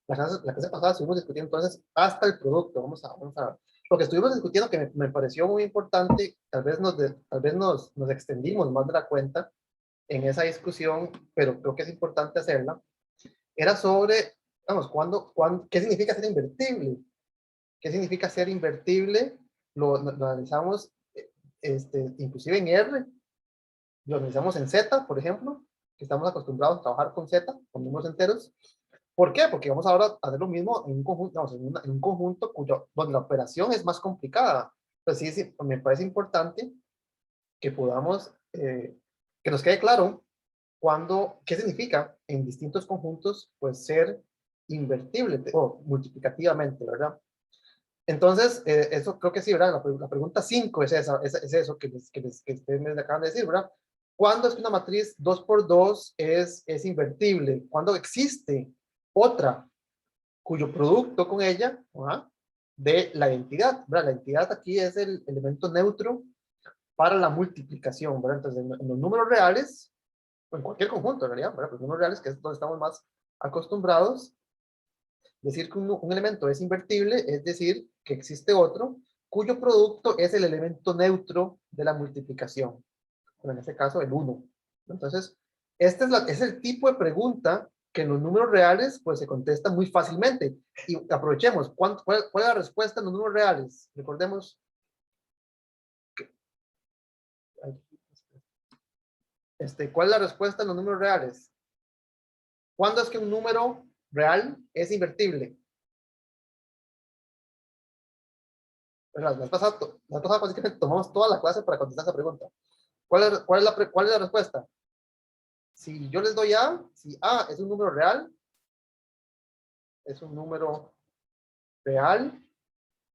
La clase pasada estuvimos discutiendo entonces hasta el producto. Vamos a ver. Lo que estuvimos discutiendo que me pareció muy importante, tal vez nos extendimos más de la cuenta en esa discusión, pero creo que es importante hacerla, era sobre, vamos, ¿qué significa ser invertible? ¿Qué significa ser invertible? Lo analizamos inclusive en R, lo analizamos en Z, por ejemplo, que estamos acostumbrados a trabajar con Z, con números enteros. ¿Por qué? Porque vamos ahora a hacer lo mismo en un conjunto, vamos, en un conjunto donde la operación es más complicada. Entonces sí, me parece importante que podamos, que nos quede claro qué significa en distintos conjuntos, pues ser invertible o multiplicativamente, ¿verdad? Entonces, eso creo que sí, ¿verdad? La pregunta 5 es es eso que ustedes me acaban de decir, ¿verdad? ¿Cuándo es que una matriz 2 por 2 es invertible? ¿Cuándo existe otra cuyo producto con ella de la identidad, ¿verdad? La identidad aquí es el elemento neutro para la multiplicación, ¿verdad? Entonces, en los números reales, o en cualquier conjunto, en realidad, ¿verdad? Los números reales, que es donde estamos más acostumbrados, decir que un elemento es invertible, es decir, que existe otro cuyo producto es el elemento neutro de la multiplicación. Bueno, en este caso, el 1. Entonces, es el tipo de pregunta que en los números reales pues se contesta muy fácilmente. Y aprovechemos, ¿cuál es la respuesta en los números reales? Recordemos. ¿Cuál es la respuesta en los números reales? ¿Cuándo es que un número real es invertible? La vez pasada básicamente tomamos toda la clase para contestar esa pregunta. ¿Cuál es la respuesta? Si yo les doy A, si A es un número real, es un número real,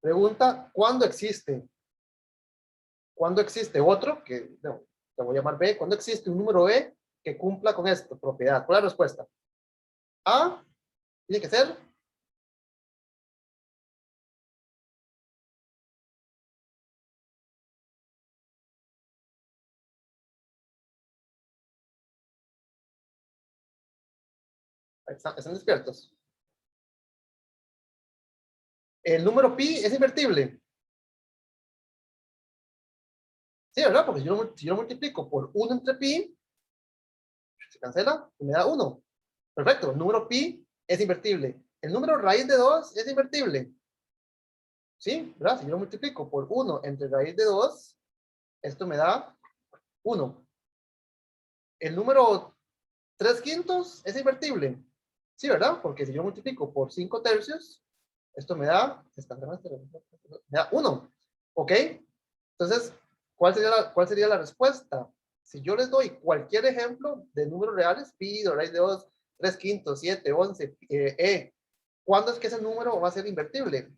pregunta, ¿cuándo existe? ¿Cuándo existe otro? Que no, te voy a llamar B. ¿Cuándo existe un número B que cumpla con esto? Propiedad. ¿Cuál es la respuesta? A tiene que ser ¿están despiertos? El número pi es invertible. Sí, ¿verdad? Porque si yo lo multiplico por 1 entre pi, se cancela y me da 1. Perfecto, el número pi es invertible. El número raíz de 2 es invertible. ¿Sí? ¿Verdad? Si yo lo multiplico por 1 entre raíz de 2, esto me da 1. El número 3 quintos es invertible. Sí, ¿verdad? Porque si yo multiplico por 5 tercios, esto me da 1. ¿Ok? Entonces, ¿cuál sería la respuesta? Si yo les doy cualquier ejemplo de números reales, pi, raíz de 2, 3 quintos, 7, 11, ¿cuándo es que ese número va a ser invertible?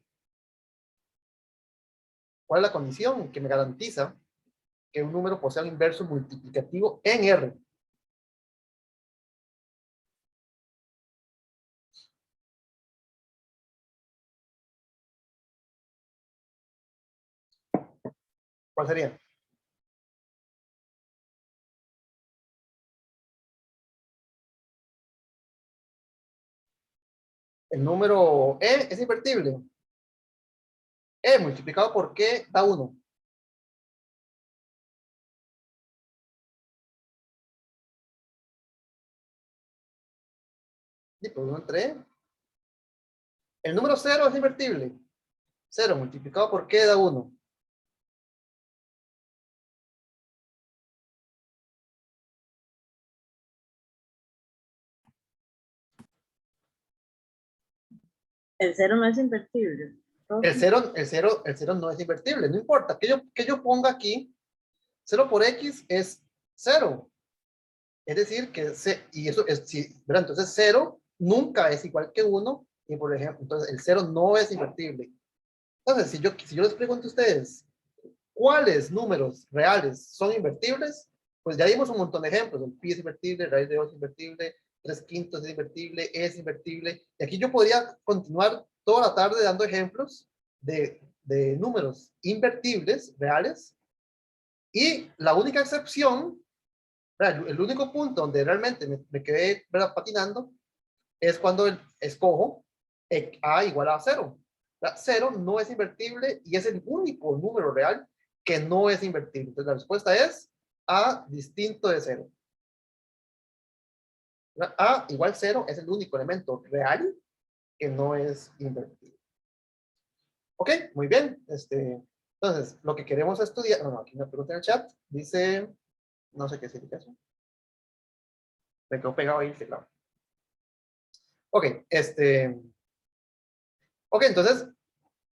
¿Cuál es la condición que me garantiza que un número posea un inverso multiplicativo en R? ¿Cuál sería? El número E es invertible. E multiplicado por Q da 1. Y pues 1 entre E. El número 0 es invertible. 0 multiplicado por Q da 1. El 0 no es invertible. El 0 no es invertible. No importa. Que yo ponga aquí, 0 por X es 0. Es decir, y eso es, ¿verdad? Entonces 0 nunca es igual que 1. Y por ejemplo, entonces el 0 no es invertible. Entonces, si yo les pregunto a ustedes, ¿cuáles números reales son invertibles? Pues ya dimos un montón de ejemplos. El pi es invertible, raíz de 2 es invertible, 3 quintos es invertible, E es invertible. Y aquí yo podría continuar toda la tarde dando ejemplos de números invertibles reales. Y la única excepción, ¿verdad? El único punto donde realmente me quedé, ¿verdad?, patinando, es cuando escojo A igual a 0. 0 no es invertible y es el único número real que no es invertible. Entonces la respuesta es A distinto de 0. A igual 0 es el único elemento real que no es invertible. Ok, muy bien. Entonces, lo que queremos estudiar, no, aquí me pregunta en el chat, dice, no sé qué significa eso. Me quedó pegado ahí, claro. Ok, ok, entonces,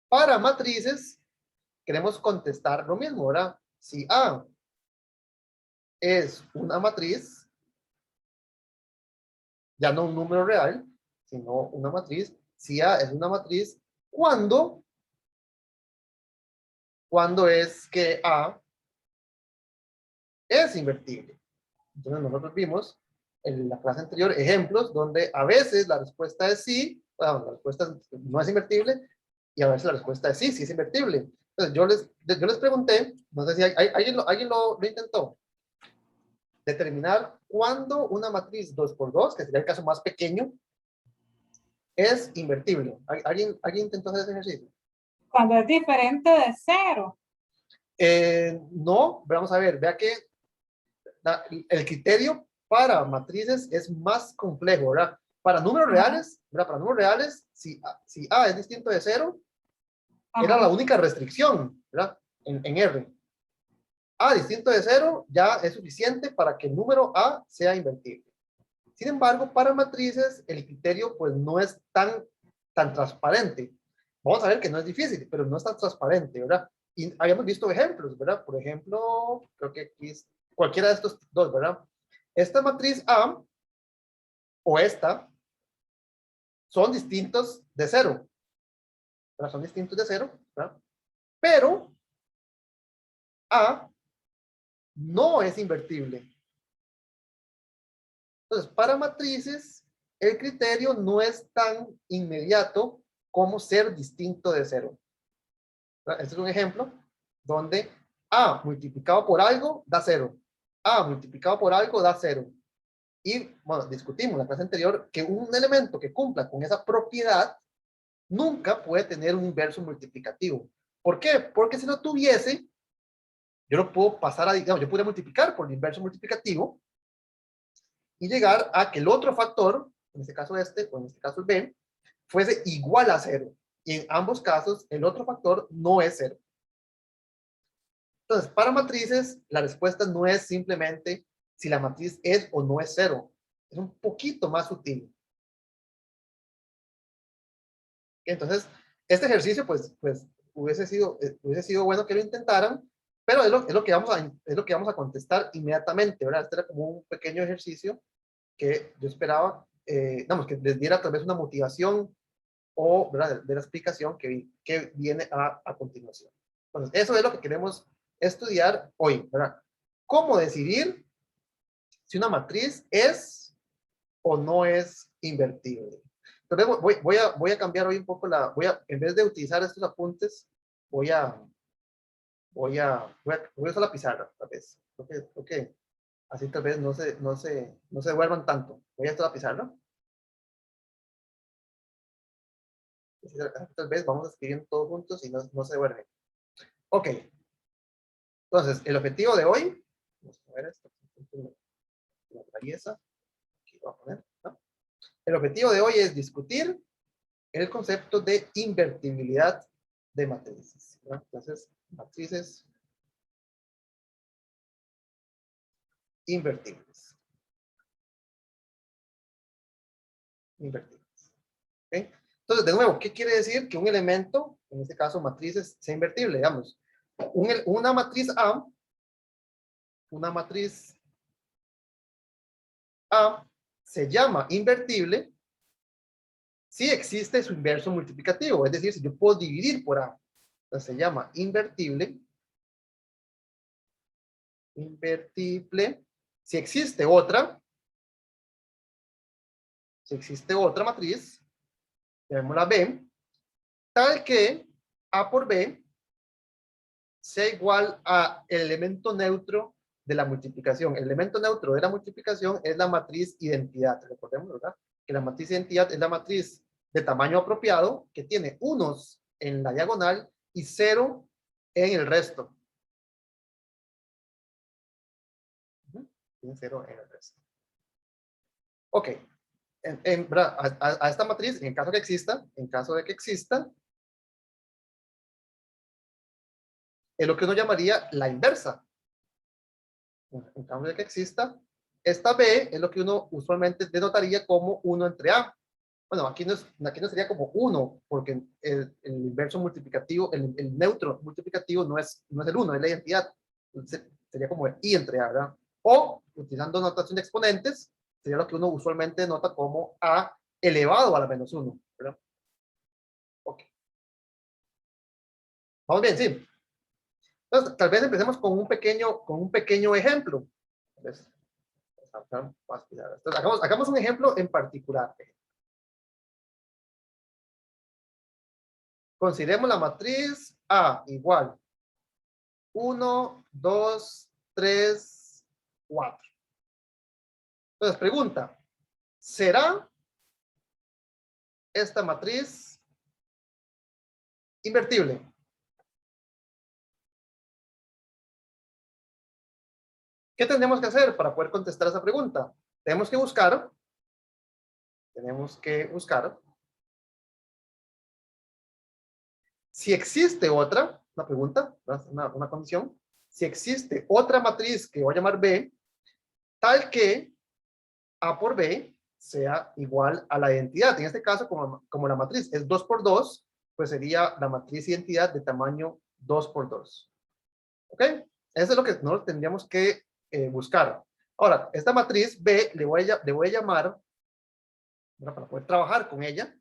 para matrices, queremos contestar lo mismo, ¿verdad? Si A es una matriz, ya no un número real, sino una matriz, si A es una matriz, ¿cuándo es que A es invertible? Entonces nosotros vimos en la clase anterior ejemplos donde a veces la respuesta es sí, bueno, la respuesta no es invertible, y a veces la respuesta es sí, sí es invertible. Entonces yo les pregunté, no sé si alguien lo intentó, determinar cuándo una matriz 2×2, que sería el caso más pequeño, es invertible. ¿Alguien intentó hacer ese ejercicio? Cuando es diferente de 0. No, vamos a ver, vea que el criterio para matrices es más complejo, ¿verdad? Para números reales, ¿verdad? Para números reales, si A es distinto de 0, era la única restricción, ¿verdad? En R. A distinto de 0 ya es suficiente para que el número A sea invertible. Sin embargo, para matrices, el criterio pues no es tan transparente. Vamos a ver que no es difícil, pero no es tan transparente, ¿verdad? Y habíamos visto ejemplos, ¿verdad? Por ejemplo, creo que aquí es cualquiera de estos dos, ¿verdad? Esta matriz A o esta son distintos de 0, ¿verdad? Son distintos de 0, ¿verdad? Pero A no es invertible. Entonces, para matrices, el criterio no es tan inmediato como ser distinto de 0. Este es un ejemplo donde A multiplicado por algo da 0. A multiplicado por algo da 0. Y, bueno, discutimos en la clase anterior que un elemento que cumpla con esa propiedad nunca puede tener un inverso multiplicativo. ¿Por qué? Porque si lo tuviese, yo lo puedo pasar a, digamos, yo podría multiplicar por el inverso multiplicativo y llegar a que el otro factor, en este caso este, o en este caso el B, fuese igual a 0. Y en ambos casos, el otro factor no es 0. Entonces, para matrices, la respuesta no es simplemente si la matriz es o no es 0. Es un poquito más sutil. Entonces, este ejercicio, pues hubiese sido bueno que lo intentaran, pero es lo que vamos a contestar inmediatamente, ¿verdad? Este era como un pequeño ejercicio que yo esperaba, digamos, que les diera tal vez una motivación o, ¿verdad?, de la explicación que viene a continuación. Entonces, eso es lo que queremos estudiar hoy, ¿verdad? ¿Cómo decidir si una matriz es o no es invertible? Entonces, voy a cambiar hoy un poco en vez de utilizar estos apuntes, voy a usar la pizarra, tal vez. Okay. Así tal vez no se duerman tanto. Voy a usar la pizarra. Tal vez vamos a escribir todos juntos y no se duermen. Ok. Entonces, el objetivo de hoy, vamos a ver esto, la traviesa, aquí lo voy a poner, ¿no? El objetivo de hoy es discutir el concepto de invertibilidad de matrices, ¿no? Entonces, matrices invertibles. Invertibles. ¿Okay? Entonces, de nuevo, ¿qué quiere decir? Que un elemento, en este caso matrices, sea invertible, digamos. Una matriz A se llama invertible si existe su inverso multiplicativo, es decir, si yo puedo dividir por A. Entonces se llama invertible. Si existe otra matriz, llamémosla B, tal que A por B sea igual a el elemento neutro de la multiplicación. El elemento neutro de la multiplicación es la matriz identidad. Recordemos, ¿verdad? Que que la matriz de identidad es la matriz de tamaño apropiado, que tiene unos en la diagonal y 0 en el resto. Tiene 0 en el resto. Ok. A esta matriz, en caso de que exista, es lo que uno llamaría la inversa. En caso de que exista, esta B es lo que uno usualmente denotaría como 1 entre A. Bueno, aquí no sería como 1, porque el inverso multiplicativo, el neutro multiplicativo no es el 1, es la identidad. Entonces, sería como el I entre A, ¿verdad? O, utilizando notación de exponentes, sería lo que uno usualmente nota como A elevado a la menos 1, ¿verdad? Ok. Vamos bien, sí. Entonces, tal vez empecemos con un pequeño ejemplo. Entonces, hagamos un ejemplo en particular. Consideremos la matriz A igual 1, 2, 3, 4. Entonces, pregunta, ¿será esta matriz invertible? ¿Qué tendremos que hacer para poder contestar esa pregunta? Tenemos que buscar si existe una pregunta, una condición, si existe otra matriz que voy a llamar B, tal que A por B sea igual a la identidad. En este caso, como la matriz es 2 por 2, pues sería la matriz identidad de tamaño 2 por 2. ¿Ok? Eso es lo que nosotros tendríamos que buscar. Ahora, esta matriz B le voy a llamar, bueno, para poder trabajar con ella,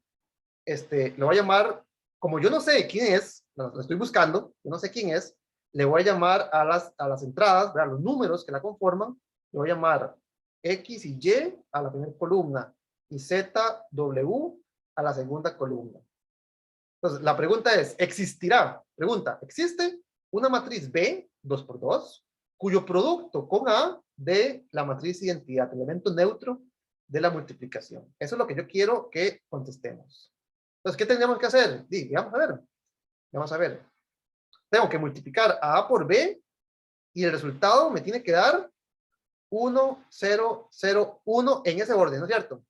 le voy a llamar, como yo no sé quién es, la estoy buscando, yo no sé quién es, le voy a llamar a las entradas, a los números que la conforman, le voy a llamar X y Y a la primera columna y Z, W a la segunda columna. Entonces, la pregunta es, ¿existirá? Pregunta, ¿existe una matriz B, 2 por 2, cuyo producto con A de la matriz identidad, elemento neutro de la multiplicación? Eso es lo que yo quiero que contestemos. Entonces, ¿qué tendríamos que hacer? Vamos a ver. Tengo que multiplicar a A por B y el resultado me tiene que dar 1, 0, 0, 1 en ese orden, ¿no es cierto?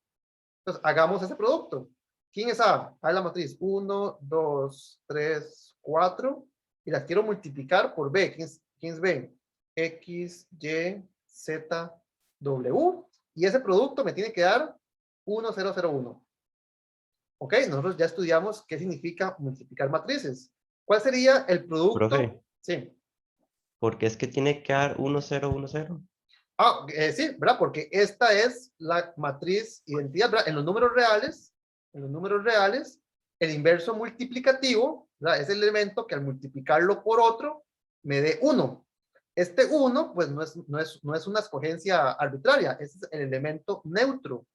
Entonces, hagamos ese producto. ¿Quién es A? A es la matriz 1, 2, 3, 4 y las quiero multiplicar por B. ¿Quién es B? X, Y, Z, W y ese producto me tiene que dar 1, 0, 0, 1. Ok, nosotros ya estudiamos qué significa multiplicar matrices. ¿Cuál sería el producto? Profe, Sí. porque es que tiene que dar 1, 0, 1, 0. Sí, ¿verdad? Porque esta es la matriz identidad, ¿verdad? En los números reales, el inverso multiplicativo, ¿verdad? Es el elemento que al multiplicarlo por otro me dé 1. Este 1, pues no es una escogencia arbitraria, es el elemento neutro.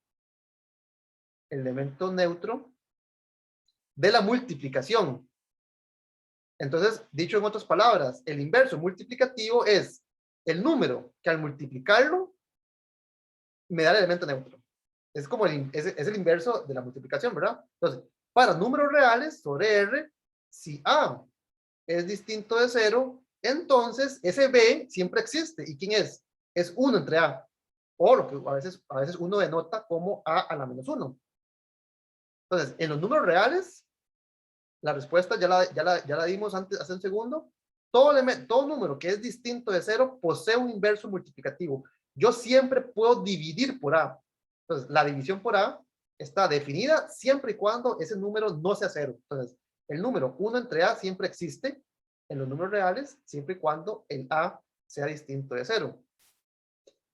El elemento neutro de la multiplicación. Entonces, dicho en otras palabras, el inverso multiplicativo es el número que al multiplicarlo me da el elemento neutro. Es como es el inverso de la multiplicación, ¿verdad? Entonces, para números reales sobre R, si A es distinto de 0, entonces ese B siempre existe. ¿Y quién es? Es 1 entre A. O lo que a veces uno denota como A a la menos 1. Entonces, en los números reales, la respuesta ya la dimos hace un segundo. Todo número que es distinto de 0 posee un inverso multiplicativo. Yo siempre puedo dividir por A. Entonces, la división por A está definida siempre y cuando ese número no sea 0. Entonces, el número 1 entre A siempre existe en los números reales, siempre y cuando el A sea distinto de 0.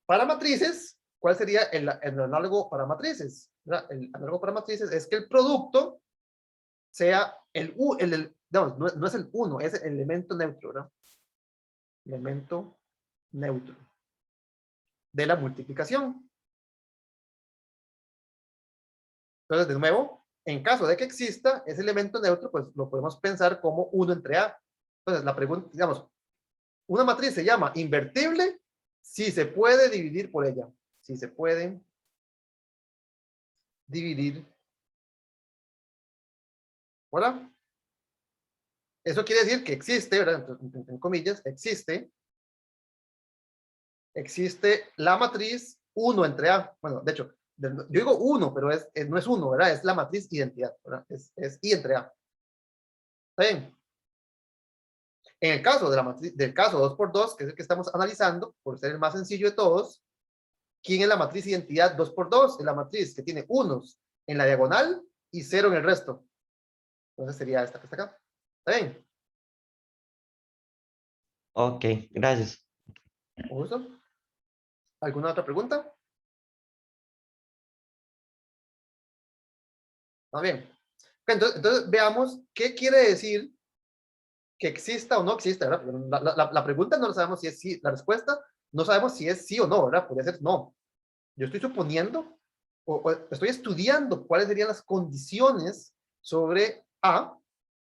Para matrices, ¿cuál sería el análogo para matrices? El análogo para matrices es que el producto sea no es el 1, es el elemento neutro, ¿verdad? Elemento neutro de la multiplicación. Entonces, de nuevo, en caso de que exista ese elemento neutro, pues lo podemos pensar como 1 entre A. Entonces, la pregunta, digamos, una matriz se llama invertible si se puede dividir por ella. Si se puede dividir por A. Eso quiere decir que existe, ¿verdad? En comillas, existe la matriz 1 entre A. Bueno, de hecho, yo digo 1, pero no es 1, ¿verdad? Es la matriz identidad, ¿verdad? Es I entre A. ¿Está bien? En el caso de la matriz, del caso 2x2, que es el que estamos analizando, por ser el más sencillo de todos, ¿quién es la matriz identidad 2x2? Es la matriz que tiene unos en la diagonal y 0 en el resto. Entonces sería esta que está acá. ¿Está bien? Ok, gracias. ¿Con gusto? ¿Alguna otra pregunta? ¿Está bien? Entonces veamos qué quiere decir que exista o no exista, ¿verdad? La pregunta no sabemos si es sí, la respuesta no sabemos si es sí o no, ¿verdad? Podría ser no. Yo estoy suponiendo o estoy estudiando cuáles serían las condiciones sobre A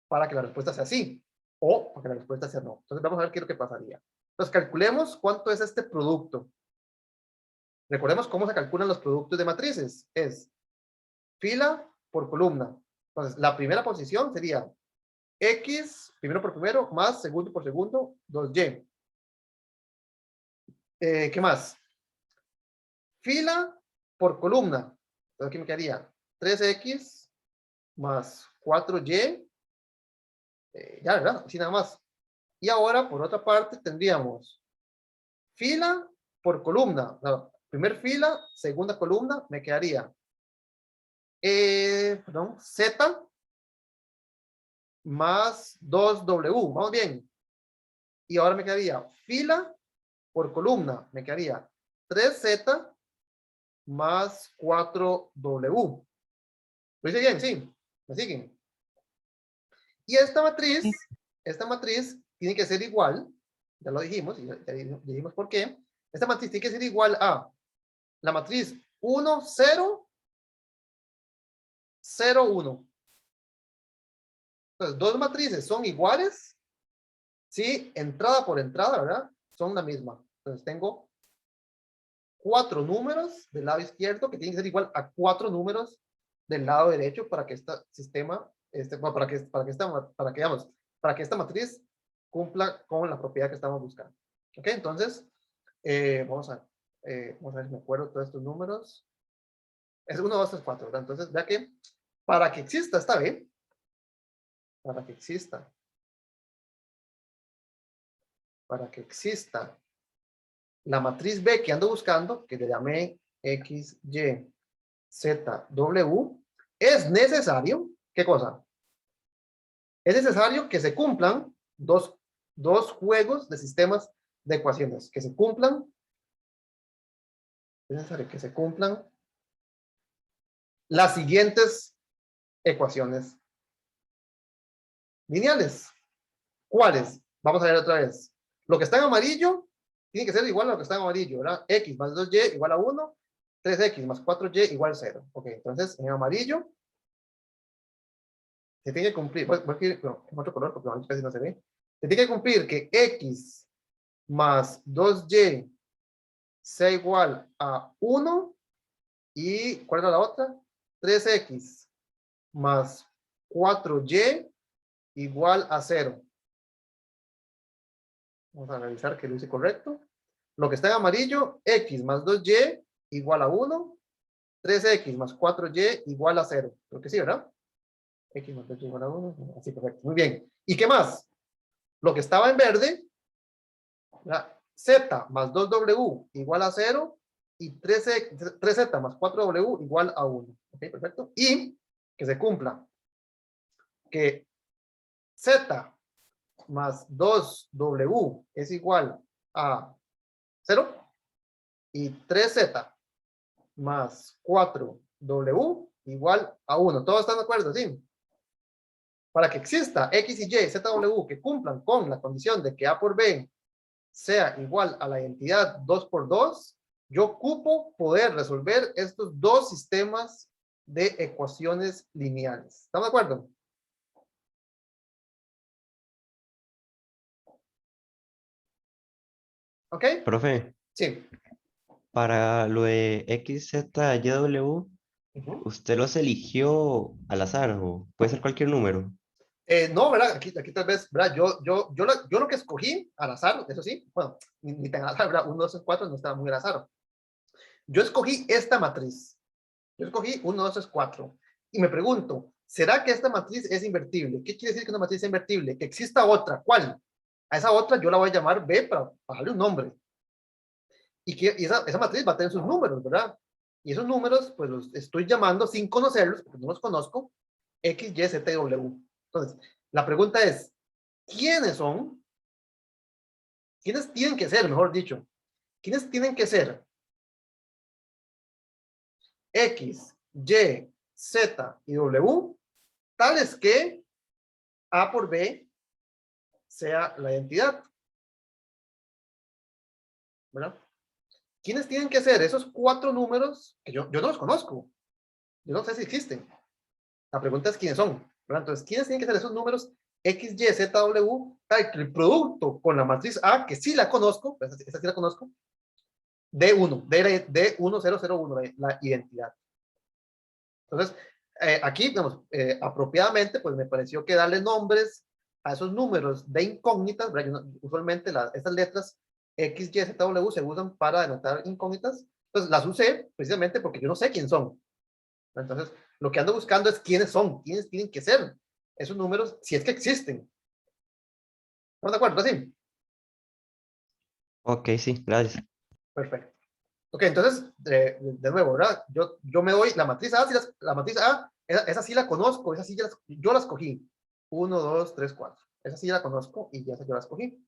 para que la respuesta sea sí o para que la respuesta sea no. Entonces vamos a ver qué es lo que pasaría. Entonces calculemos cuánto es este producto. Recordemos cómo se calculan los productos de matrices. Es fila por columna. Entonces la primera posición sería X, primero por primero, más segundo por segundo, 2Y. ¿Qué más? Fila por columna. Entonces aquí me quedaría 3X más 4Y. Ya, ¿verdad? Así nada más. Y ahora, por otra parte, tendríamos fila por columna. No, primer fila, segunda columna, me quedaría Z más 2W. Vamos bien. Y ahora me quedaría fila por columna. Me quedaría 3Z más 4W. ¿Lo hice bien? Sí. ¿Me siguen? Y esta matriz tiene que ser igual, ya lo dijimos, y ya dijimos por qué. Esta matriz tiene que ser igual a la matriz 1, 0, 0, 1. Entonces, dos matrices son iguales si entrada por entrada, ¿verdad? Son la misma. Entonces, tengo 4 números del lado izquierdo que tienen que ser igual a 4 números del lado derecho para que este sistema, bueno, para que esta matriz cumpla con la propiedad que estamos buscando. ¿Ok? Entonces, vamos a ver si me acuerdo todos estos números. Es 1, 2, 3, 4, ¿verdad? Entonces, vea que para que exista esta B, para que exista la matriz B que ando buscando, que le llamé X, Y, Z, W, es necesario, ¿qué cosa? Es necesario que se cumplan dos juegos de sistemas de ecuaciones, que se cumplan, es necesario que se cumplan las siguientes ecuaciones lineales. ¿Cuáles? Vamos a ver otra vez. Lo que está en amarillo tiene que ser igual a lo que está en amarillo, ¿verdad? X más 2Y igual a 1, 3X más 4Y igual a 0. Ok, entonces en amarillo se tiene que cumplir, voy a ir en otro color porque amarillo casi no se ve. Se tiene que cumplir que X más 2Y sea igual a 1 y, ¿cuál era la otra? 3X más 4Y igual a 0. Vamos a revisar que lo hice correcto. Lo que está en amarillo, X más 2Y igual a 1, 3X más 4Y igual a 0. Creo que sí, ¿verdad? X más 2Y igual a 1, así, correcto. Muy bien. ¿Y qué más? Lo que estaba en verde, Z más 2W igual a 0 y 3Z más 4W igual a 1. Ok, perfecto. Y que se cumpla que Z más 2W es igual a 0 y 3Z más 4W igual a 1. ¿Todos están de acuerdo? Sí. Para que exista X y Y, ZW que cumplan con la condición de que A por B sea igual a la identidad 2x2, yo ocupo poder resolver estos dos sistemas de ecuaciones lineales. ¿Estamos de acuerdo? ¿Ok? Profe, Sí. para lo de X, Z, Y, W, Ujú. ¿Usted los eligió al azar o puede ser cualquier número? No, ¿verdad? Aquí tal vez, ¿verdad? Yo lo que escogí al azar, eso sí, bueno, ni tan al azar, ¿verdad? 1, 2, 3, 4 no estaba muy al azar. Yo escogí esta matriz. Yo escogí 1, 2, 3, 4. Y me pregunto, ¿será que esta matriz es invertible? ¿Qué quiere decir que una matriz es invertible? Que exista otra. ¿Cuál? A esa otra yo la voy a llamar B para darle un nombre. Y esa matriz va a tener sus números, ¿verdad? Y esos números, pues los estoy llamando sin conocerlos, porque no los conozco, X, Y, Z y W. Entonces, la pregunta es, ¿quiénes son? ¿Quiénes tienen que ser, mejor dicho? ¿Quiénes tienen que ser X, Y, Z y W, tales que A por B sea la identidad? ¿Verdad? ¿Quiénes tienen que ser esos 4 números que yo no los conozco? Yo no sé si existen. La pregunta es quiénes son, ¿verdad? Entonces, ¿quiénes tienen que ser esos números X, Y, Z, W? Tal que el producto con la matriz A, que sí la conozco, esa sí la conozco, D1, D1001, la identidad. Entonces, aquí, digamos, apropiadamente, pues me pareció que darle nombres a esos números de incógnitas, ¿verdad? Usualmente estas letras X, Y, Z, W se usan para denotar incógnitas. Entonces, las usé precisamente porque yo no sé quién son. Entonces, lo que ando buscando es quiénes son, quiénes tienen que ser esos números, si es que existen. ¿Estamos de acuerdo? ¿Así? Ok, sí, gracias. Perfecto. Ok, entonces, de nuevo, ¿verdad? Yo me doy la matriz A, la matriz A, esa sí la conozco, esa sí yo la escogí. 1, 2, 3, 4. Esa sí la conozco y ya yo la escogí.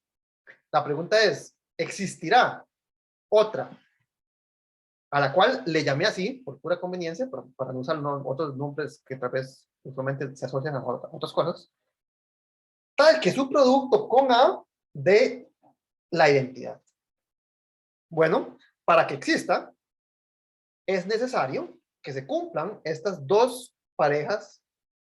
La pregunta es, ¿existirá otra a la cual le llamé así, por pura conveniencia, para no usar otros nombres que tal vez usualmente se asocian a otras cosas, tal que su producto con A de la identidad? Bueno, para que exista, es necesario que se cumplan estas dos parejas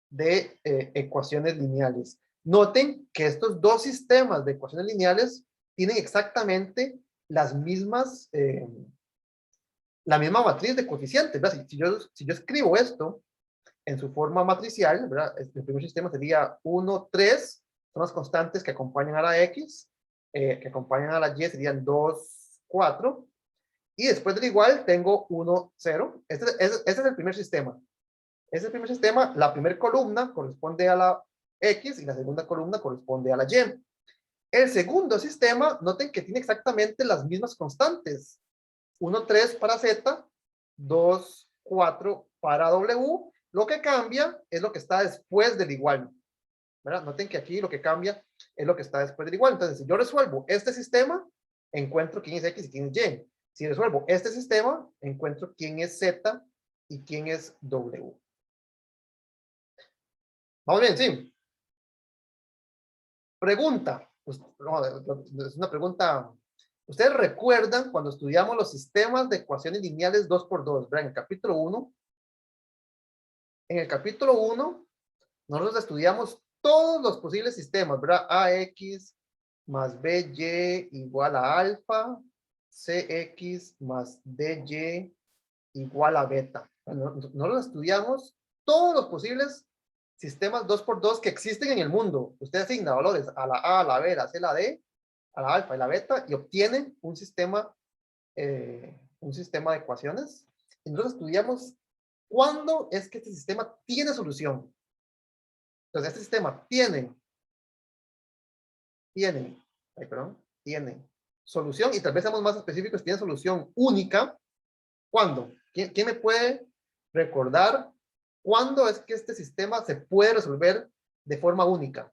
de ecuaciones lineales. Noten que estos dos sistemas de ecuaciones lineales tienen exactamente las mismas, la misma matriz de coeficientes, ¿verdad? Si yo escribo esto en su forma matricial, ¿verdad? El primer sistema sería 1, 3, son las constantes que acompañan a la X, que acompañan a la Y serían 2, 4, y después del igual tengo 1, 0. Este es el primer sistema. Este es el primer sistema. La primera columna corresponde a la X y la segunda columna corresponde a la Y. El segundo sistema, noten que tiene exactamente las mismas constantes. 1, 3 para Z, 2, 4 para W. Lo que cambia es lo que está después del igual, ¿verdad? Noten que aquí lo que cambia es lo que está después del igual. Entonces, si yo resuelvo este sistema, encuentro quién es X y quién es Y. Si resuelvo este sistema, encuentro quién es Z y quién es W. Vamos bien, sí. Pregunta. Pues, no, es una pregunta. ¿Ustedes recuerdan cuando estudiamos los sistemas de ecuaciones lineales 2 por 2? ¿Verdad? En el capítulo 1. En el capítulo 1, nosotros estudiamos todos los posibles sistemas, ¿verdad? AX más BY igual a alfa, CX más DY igual a beta. Nosotros estudiamos todos los posibles sistemas 2 por 2 que existen en el mundo. Usted asigna valores a la A, a la B, a la C, a la D, a la alfa y la beta y obtiene un sistema de ecuaciones. Y nosotros estudiamos cuándo es que este sistema tiene solución. Entonces, este sistema tiene solución, y tal vez seamos más específicos, tiene solución única. ¿Cuándo? ¿Quién me puede recordar cuándo es que este sistema se puede resolver de forma única?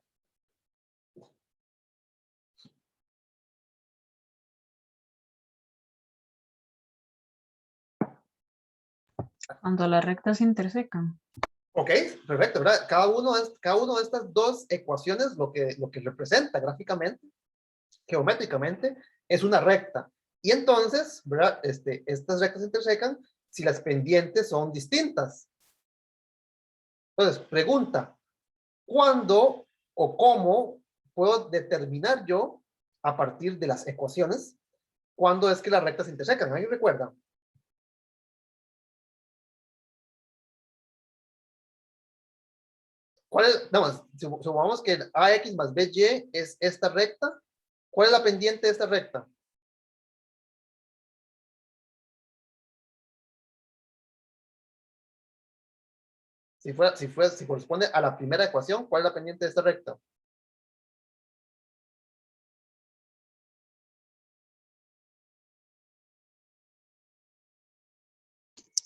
Cuando las rectas se intersecan. Ok, perfecto, ¿verdad? Cada uno de estas dos ecuaciones lo que representa gráficamente, geométricamente, es una recta. Y entonces, ¿verdad? Estas rectas se intersecan si las pendientes son distintas. Entonces, pregunta, ¿cuándo o cómo puedo determinar yo, a partir de las ecuaciones, cuándo es que las rectas se intersecan? ¿Alguien recuerda? ¿Cuál es? Vamos, supongamos que el AX más BY es esta recta. ¿Cuál es la pendiente de esta recta? Si corresponde a la primera ecuación, ¿cuál es la pendiente de esta recta?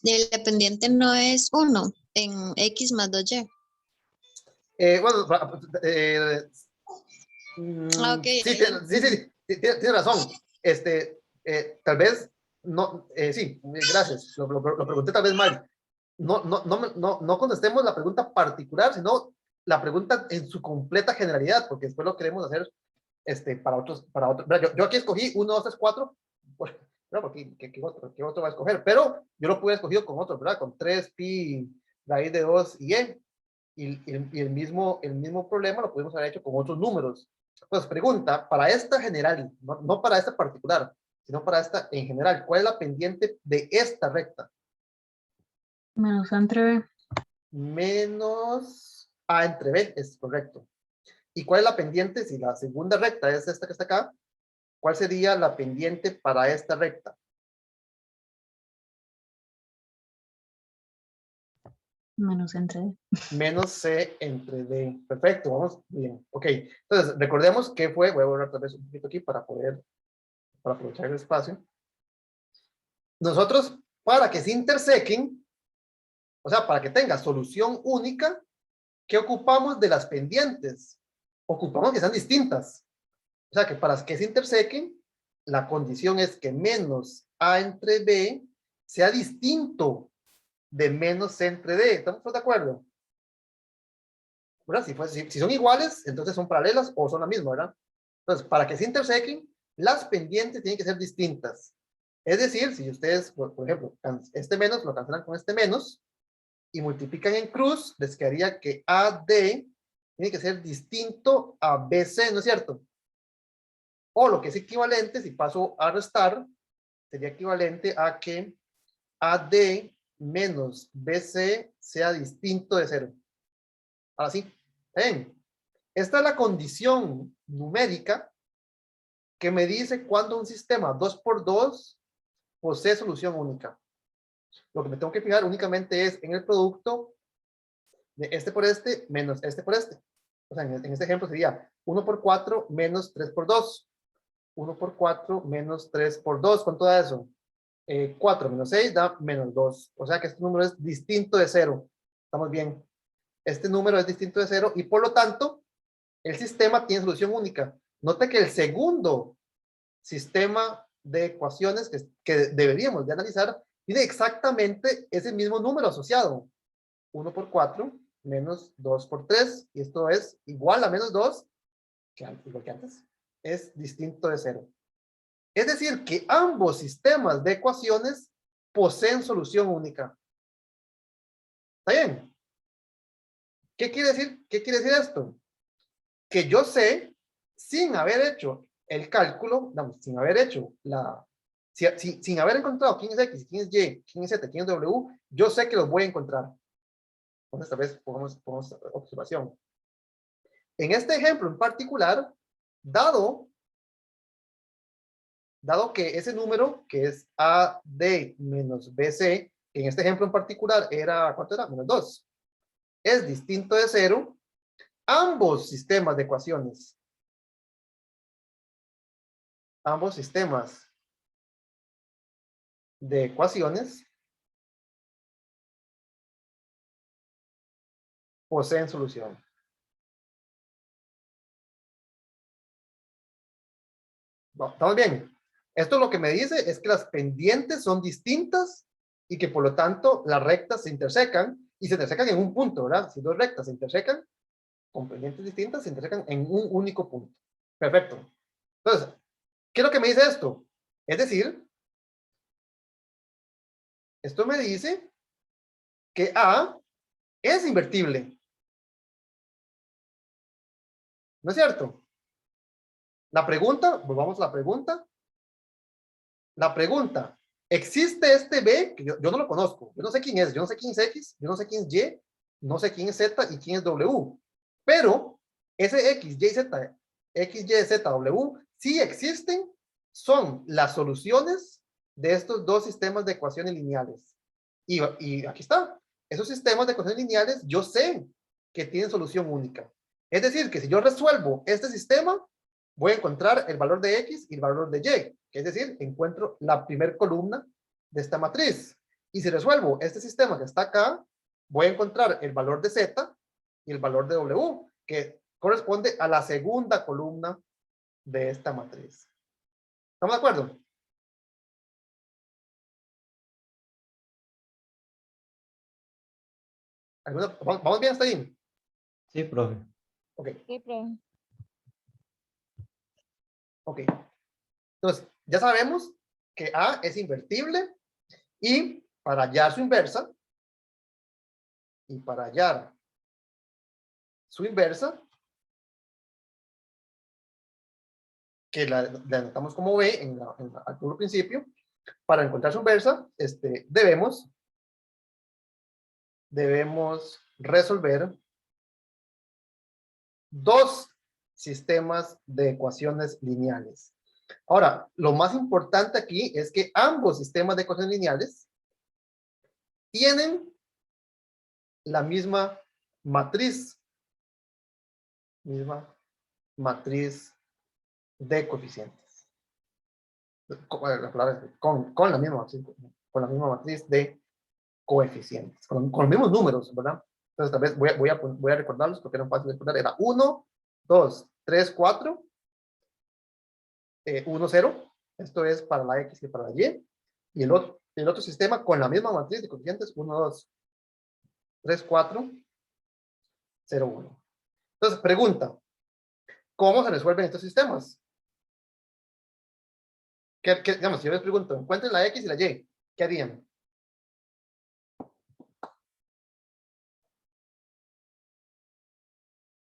La pendiente no es 1 en X más 2Y. Bueno, Ok, sí, ahí tiene razón. Tal vez, no, sí, gracias, lo pregunté tal vez mal. No contestemos la pregunta particular, sino la pregunta en su completa generalidad, porque después lo queremos hacer para otros. Yo aquí escogí 1, 2, 3, 4, no, porque ¿qué otro va a escoger? Pero yo lo pude escogido con otro, ¿verdad? Con 3 pi raíz de 2 y e. Y el mismo problema lo pudimos haber hecho con otros números. Pues pregunta, para esta general, no para esta particular, sino para esta en general, ¿cuál es la pendiente de esta recta? Menos A entre B. Menos A entre B, es correcto. ¿Y cuál es la pendiente? Si la segunda recta es esta que está acá, ¿cuál sería la pendiente para esta recta? Menos C entre D. Menos C entre D. Perfecto, vamos bien. Ok, entonces recordemos que fue, voy a borrar tal vez un poquito aquí para aprovechar el espacio. Nosotros, para que se intersequen, o sea, para que tenga solución única, ¿qué ocupamos de las pendientes? Ocupamos que sean distintas. O sea, que para que se intersequen, la condición es que menos A entre B sea distinto de menos C entre D. ¿Estamos de acuerdo? ¿Verdad? Si son iguales, entonces son paralelas o son la misma, ¿verdad? Entonces, para que se intersequen, las pendientes tienen que ser distintas. Es decir, si ustedes, por ejemplo, este menos lo cancelan con este menos y multiplican en cruz, les quedaría que AD tiene que ser distinto a BC, ¿no es cierto? O lo que es equivalente, si paso a restar, sería equivalente a que AD menos BC sea distinto de 0. Ahora sí, ven, esta es la condición numérica que me dice cuando un sistema 2x2 posee solución única. Lo que me tengo que fijar únicamente es en el producto de este por este menos este por este. O sea, en este ejemplo sería 1 por 4 menos 3 por 2. 1 por 4 menos 3 por 2. ¿Cuánto da eso? 4 menos 6 da menos 2. O sea que este número es distinto de 0. Estamos bien. Este número es distinto de 0 y por lo tanto el sistema tiene solución única. Note que el segundo sistema de ecuaciones que deberíamos de analizar tiene exactamente ese mismo número asociado. 1 por 4 menos 2 por 3. Y esto es igual a menos 2, igual que antes. Es distinto de 0. Es decir, que ambos sistemas de ecuaciones poseen solución única. ¿Está bien? ¿Qué quiere decir? ¿Qué quiere decir esto? Que yo sé, sin haber hecho el cálculo, digamos, sin haber hecho sin haber encontrado quién es X, quién es Y, quién es Z, quién es W, yo sé que los voy a encontrar. Entonces, tal vez pongamos observación. En este ejemplo en particular, dado que ese número, que es AD menos BC, en este ejemplo en particular era, ¿cuánto era? Menos 2. Es distinto de 0. Ambos sistemas de ecuaciones poseen solución. ¿Estamos bien? Esto lo que me dice es que las pendientes son distintas y que por lo tanto las rectas se intersecan y se intersecan en un punto, ¿verdad? Si dos rectas se intersecan con pendientes distintas, se intersecan en un único punto. Perfecto. Entonces, ¿qué es lo que me dice esto? Es decir, esto me dice que A es invertible. ¿No es cierto? La pregunta, volvamos a la pregunta. La pregunta, ¿existe este B? Que yo no lo conozco. Yo no sé quién es. Yo no sé quién es X. Yo no sé quién es Y. no sé quién es Z y quién es W, pero ese X, Y, Z, X, Y, Z, W, sí existen, son las soluciones de estos dos sistemas de ecuaciones lineales. Y aquí está, esos sistemas de ecuaciones lineales, yo sé que tienen solución única. Es decir, que si yo resuelvo este sistema, voy a encontrar el valor de X y el valor de Y, que es decir, encuentro la primera columna de esta matriz. Y si resuelvo este sistema que está acá, voy a encontrar el valor de Z y el valor de W, que corresponde a la segunda columna de esta matriz. ¿Estamos de acuerdo? ¿Vamos bien hasta ahí? Sí, profe. Ok, Sí, profe. ok. Entonces, ya sabemos que A es invertible y para hallar su inversa, que la anotamos como B al puro principio, para encontrar su inversa, debemos resolver dos sistemas de ecuaciones lineales. Ahora, lo más importante aquí es que ambos sistemas de ecuaciones lineales tienen la misma matriz de coeficientes. Con la misma matriz de coeficientes, con los mismos números, ¿verdad? Entonces, tal vez voy a recordarlos porque eran fáciles de recordar. Era 1, 2, 3, 4, 1, 0. Esto es para la X y para la Y. Y el otro sistema con la misma matriz de coeficientes, 1, 2, 3, 4, 0, 1. Entonces, pregunta, ¿cómo se resuelven estos sistemas? Digamos, si yo les pregunto, encuentren la X y la Y, ¿qué harían?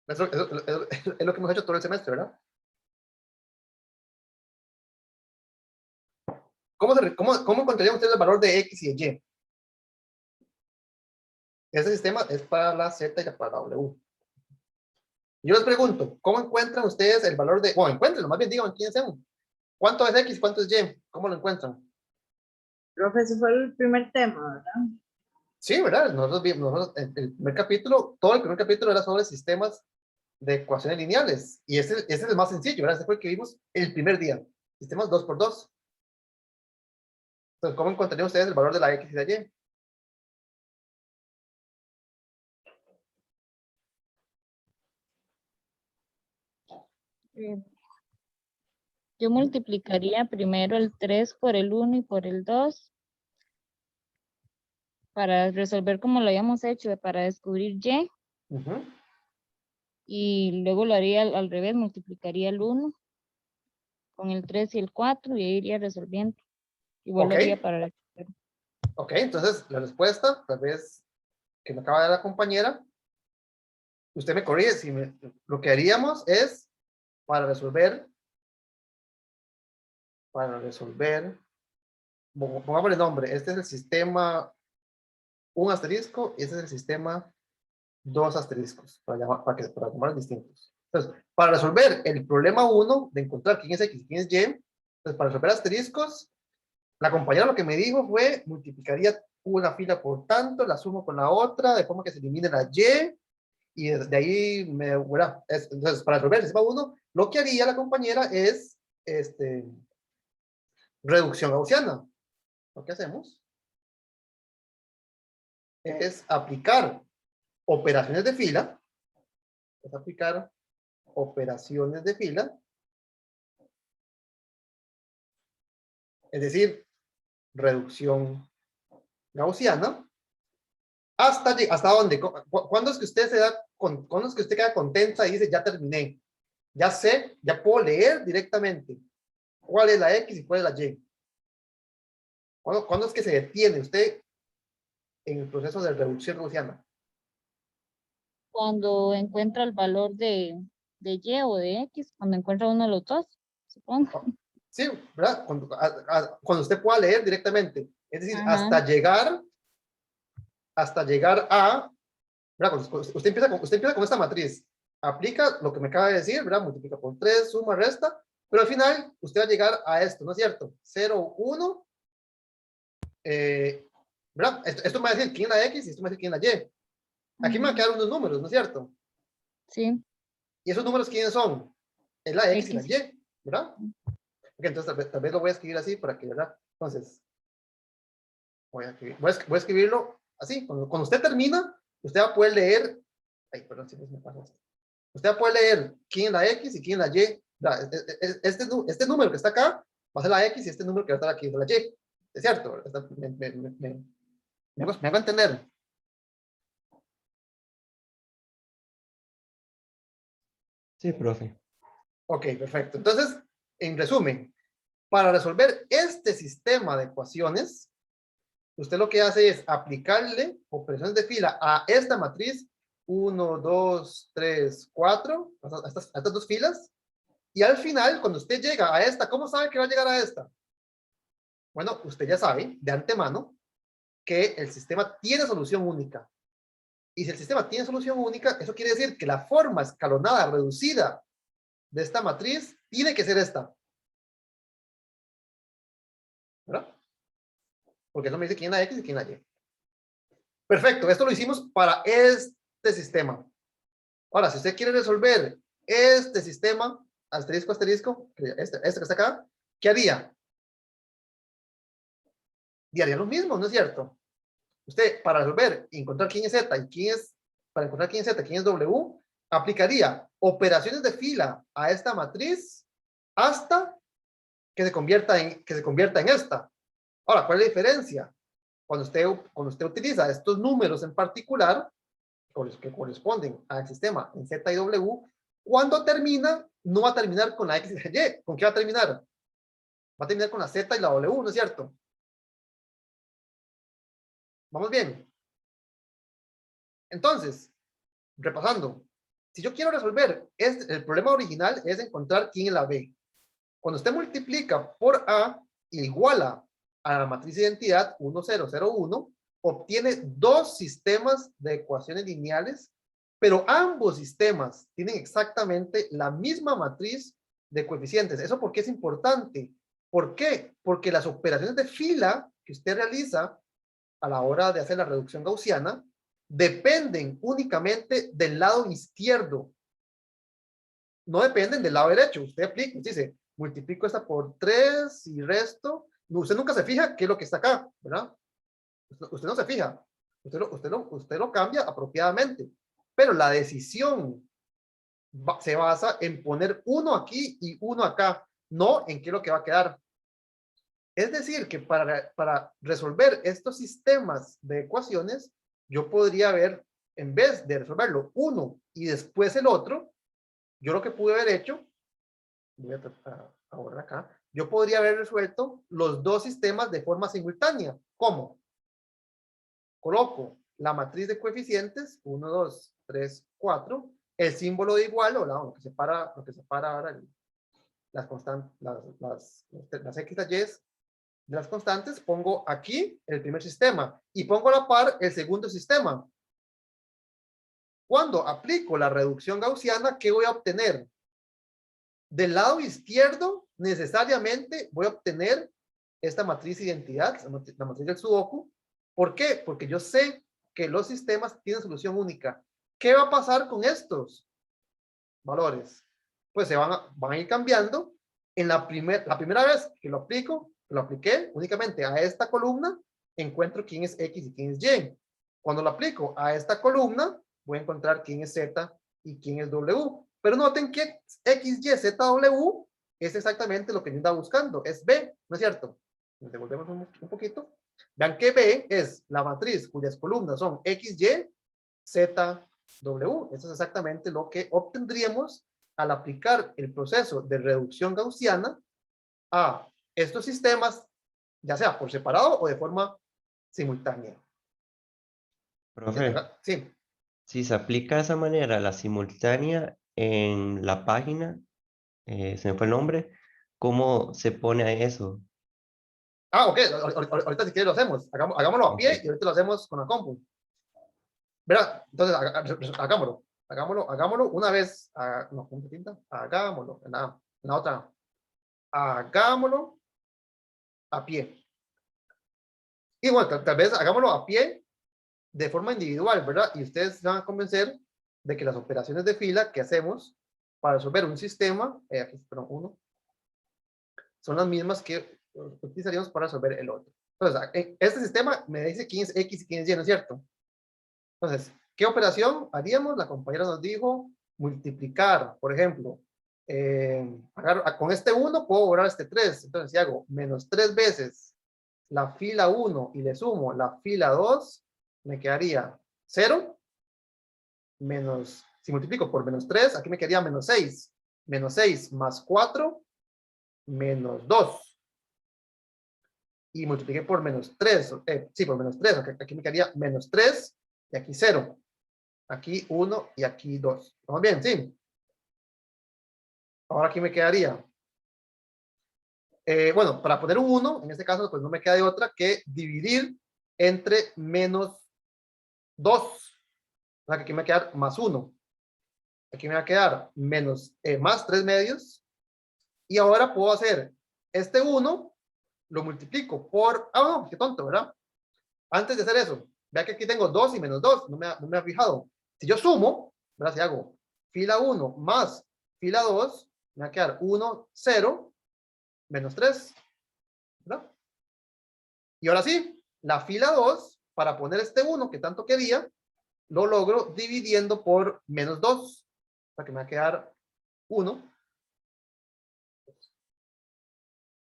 Es lo que hemos hecho todo el semestre, ¿verdad? ¿Cómo encontrarían ustedes el valor de X y de Y? Ese sistema es para la Z y para la W. Yo les pregunto, ¿cómo encuentran ustedes el valor de... Bueno, encuéntrenlo, más bien digan quiénes sean. ¿Cuánto es X? ¿Cuánto es Y? ¿Cómo lo encuentran? Profe, ese fue el primer tema, ¿verdad? Sí, ¿verdad? Nosotros el primer capítulo, todo el primer capítulo era sobre sistemas de ecuaciones lineales. Y ese es el más sencillo, ¿verdad? Ese fue el que vimos el primer día. Sistemas 2x2. Entonces, ¿cómo encontrarían ustedes el valor de la X y de la Y? Eh, Yo multiplicaría primero el 3 por el 1 y por el 2 para resolver como lo habíamos hecho, para descubrir Y. Ujú. Y luego lo haría al revés, multiplicaría el 1 con el 3 y el 4 y ahí iría resolviendo. Igual lo Ok. haría para la... Ok, entonces la respuesta, tal vez que me acaba de dar la compañera, usted me corrige, lo que haríamos es, para resolver, pongamos el nombre, este es el sistema 1 asterisco, y este es el sistema 2 asteriscos, para llamar distintos. Entonces, para resolver el problema 1, de encontrar quién es X y quién es Y, entonces para resolver asteriscos, la compañera lo que me dijo fue, multiplicaría una fila por tanto, la sumo con la otra, de forma que se elimine la Y de ahí entonces, para resolver el sistema 1, lo que haría la compañera es reducción gaussiana. Lo que hacemos es aplicar operaciones de fila, es decir, reducción gaussiana, ¿hasta dónde? ¿Cuándo es que usted cuándo es que usted queda contenta y dice, ya terminé? Ya sé, ya puedo leer directamente cuál es la X y cuál es la Y. ¿Cuándo es que se detiene usted en el proceso de reducción gaussiana? Cuando encuentra el valor de Y o de X, cuando encuentra uno de los dos, supongo. Sí, ¿verdad? Cuando usted pueda leer directamente. Es decir, Ajá. hasta llegar a ¿verdad? Usted empieza con esta matriz, aplica lo que me acaba de decir, ¿verdad? Multiplica por 3, suma, resta, pero al final usted va a llegar a esto, ¿no es cierto? 0, 1, ¿verdad? Esto me va a decir quién es la X y esto me va a decir quién es la Y. Aquí me van a quedar unos números, ¿no es cierto? Sí, ¿Y esos números quiénes son? Es la X y la X. Y, ¿verdad? Ok, entonces tal vez lo voy a escribir así para que, ¿verdad? Entonces, voy a escribirlo así. Cuando usted termina, usted va a poder leer, ay, perdón, si me pasa esto. Usted va a poder leer quién es la X y quién es la Y. ¿Verdad? Este número que está acá va a ser la X y este número que va a estar aquí es la Y. Es cierto, me hago entender. Sí, profe. Ok, perfecto. Entonces, en resumen, para resolver este sistema de ecuaciones, usted lo que hace es aplicarle operaciones de fila a esta matriz 1, 2, 3, 4, a estas dos filas, y al final, cuando usted llega a esta, ¿cómo sabe que va a llegar a esta? Bueno, usted ya sabe de antemano que el sistema tiene solución única. Y si el sistema tiene solución única, eso quiere decir que la forma escalonada reducida de esta matriz tiene que ser esta. ¿Verdad? Porque eso me dice quién es la X y quién es la Y. Perfecto, esto lo hicimos para este sistema. Ahora, si usted quiere resolver este sistema, asterisco, asterisco, este que está acá, ¿qué haría? Y haría lo mismo, ¿no es cierto? Usted, para resolver y encontrar quién es Z y quién es, para encontrar quién es Z, quién es W, aplicaría operaciones de fila a esta matriz hasta que se convierta en esta. Ahora, ¿cuál es la diferencia? Cuando usted utiliza estos números en particular, que corresponden al sistema en Z y W, cuando termina, no va a terminar con la X y la Y. ¿Con qué va a terminar? Va a terminar con la Z y la W, ¿no es cierto? ¿Vamos bien? Entonces, repasando, si yo quiero resolver, el problema original es encontrar quién es la B. Cuando usted multiplica por A iguala a la matriz de identidad 1, 0, 0, 1, obtiene dos sistemas de ecuaciones lineales, pero ambos sistemas tienen exactamente la misma matriz de coeficientes. ¿Eso por qué es importante? ¿Por qué? Porque las operaciones de fila que usted realiza a la hora de hacer la reducción gaussiana dependen únicamente del lado izquierdo. No dependen del lado derecho. Usted aplica, dice, multiplico esta por 3 y resto. Usted nunca se fija qué es lo que está acá, ¿verdad? Usted no se fija. Usted lo cambia apropiadamente. Pero la decisión se basa en poner uno aquí y uno acá, no en qué es lo que va a quedar. Es decir, que para resolver estos sistemas de ecuaciones, yo podría haber, en vez de resolverlo uno y después el otro, yo lo que pude haber hecho, voy a ahora acá, yo podría haber resuelto los dos sistemas de forma simultánea. ¿Cómo? Coloco la matriz de coeficientes, 1, 2, 3, 4, el símbolo de igual, o lo que separa ahora las constantes, las X, las Y de las constantes, pongo aquí el primer sistema y pongo a la par el segundo sistema. Cuando aplico la reducción gaussiana, ¿qué voy a obtener? Del lado izquierdo, necesariamente voy a obtener esta matriz de identidad, la matriz del Sudoku. ¿Por qué? Porque yo sé que los sistemas tienen solución única. ¿Qué va a pasar con estos valores? Pues se van a ir cambiando. En la primera vez que lo apliqué únicamente a esta columna, encuentro quién es X y quién es Y. Cuando lo aplico a esta columna, voy a encontrar quién es Z y quién es W. Pero noten que X, Y, Z, W es exactamente lo que yo andaba buscando. Es B, ¿no es cierto? Nos devolvemos un poquito. Vean que B es la matriz cuyas columnas son X, Y, Z, W. Eso es exactamente lo que obtendríamos al aplicar el proceso de reducción gaussiana a estos sistemas, ya sea por separado o de forma simultánea. Profe, Sí. si se aplica de esa manera la simultánea en la página, se me fue el nombre, ¿cómo se pone a eso? Ok, ahorita si quieres lo hacemos. Hagámoslo a pie Ok. y ahorita lo hacemos con la compu. ¿Verdad? Entonces, hagámoslo una vez. No, ¿cómo se pinta? Hagámoslo. En la otra. Hagámoslo a pie. Y bueno, tal vez hagámoslo a pie de forma individual, ¿verdad? Y ustedes se van a convencer de que las operaciones de fila que hacemos para resolver un sistema, aquí, perdón, uno, son las mismas que utilizaríamos para resolver el otro. Entonces, este sistema me dice quién es X y quién es Y, ¿no es cierto? Entonces, ¿qué operación haríamos? La compañera nos dijo multiplicar, por ejemplo, con este 1 puedo borrar este 3. Entonces, si hago menos 3 veces la fila 1 y le sumo la fila 2, me quedaría 0. Menos, si multiplico por menos 3, aquí me quedaría menos 6. Menos 6 más 4, menos 2. Y multipliqué por menos 3. Sí, por menos 3. Aquí me quedaría menos 3 y aquí 0. Aquí 1 y aquí 2. ¿Estamos bien? Sí. Ahora aquí me quedaría. Bueno, para poner un 1, en este caso, pues no me queda de otra que dividir entre menos 2. O sea, que aquí me va a quedar más 1. Aquí me va a quedar menos, más 3 medios. Y ahora puedo hacer este 1, lo multiplico por... Ah, no, qué tonto, ¿verdad? Antes de hacer eso, vea que aquí tengo 2 y menos 2, no me ha fijado. Si yo sumo, ¿verdad? Si hago fila 1 más fila 2, me va a quedar 1, 0, menos 3, ¿verdad? Y ahora sí, la fila 2, para poner este 1 que tanto quería, lo logro dividiendo por menos 2, para que me va a quedar 1.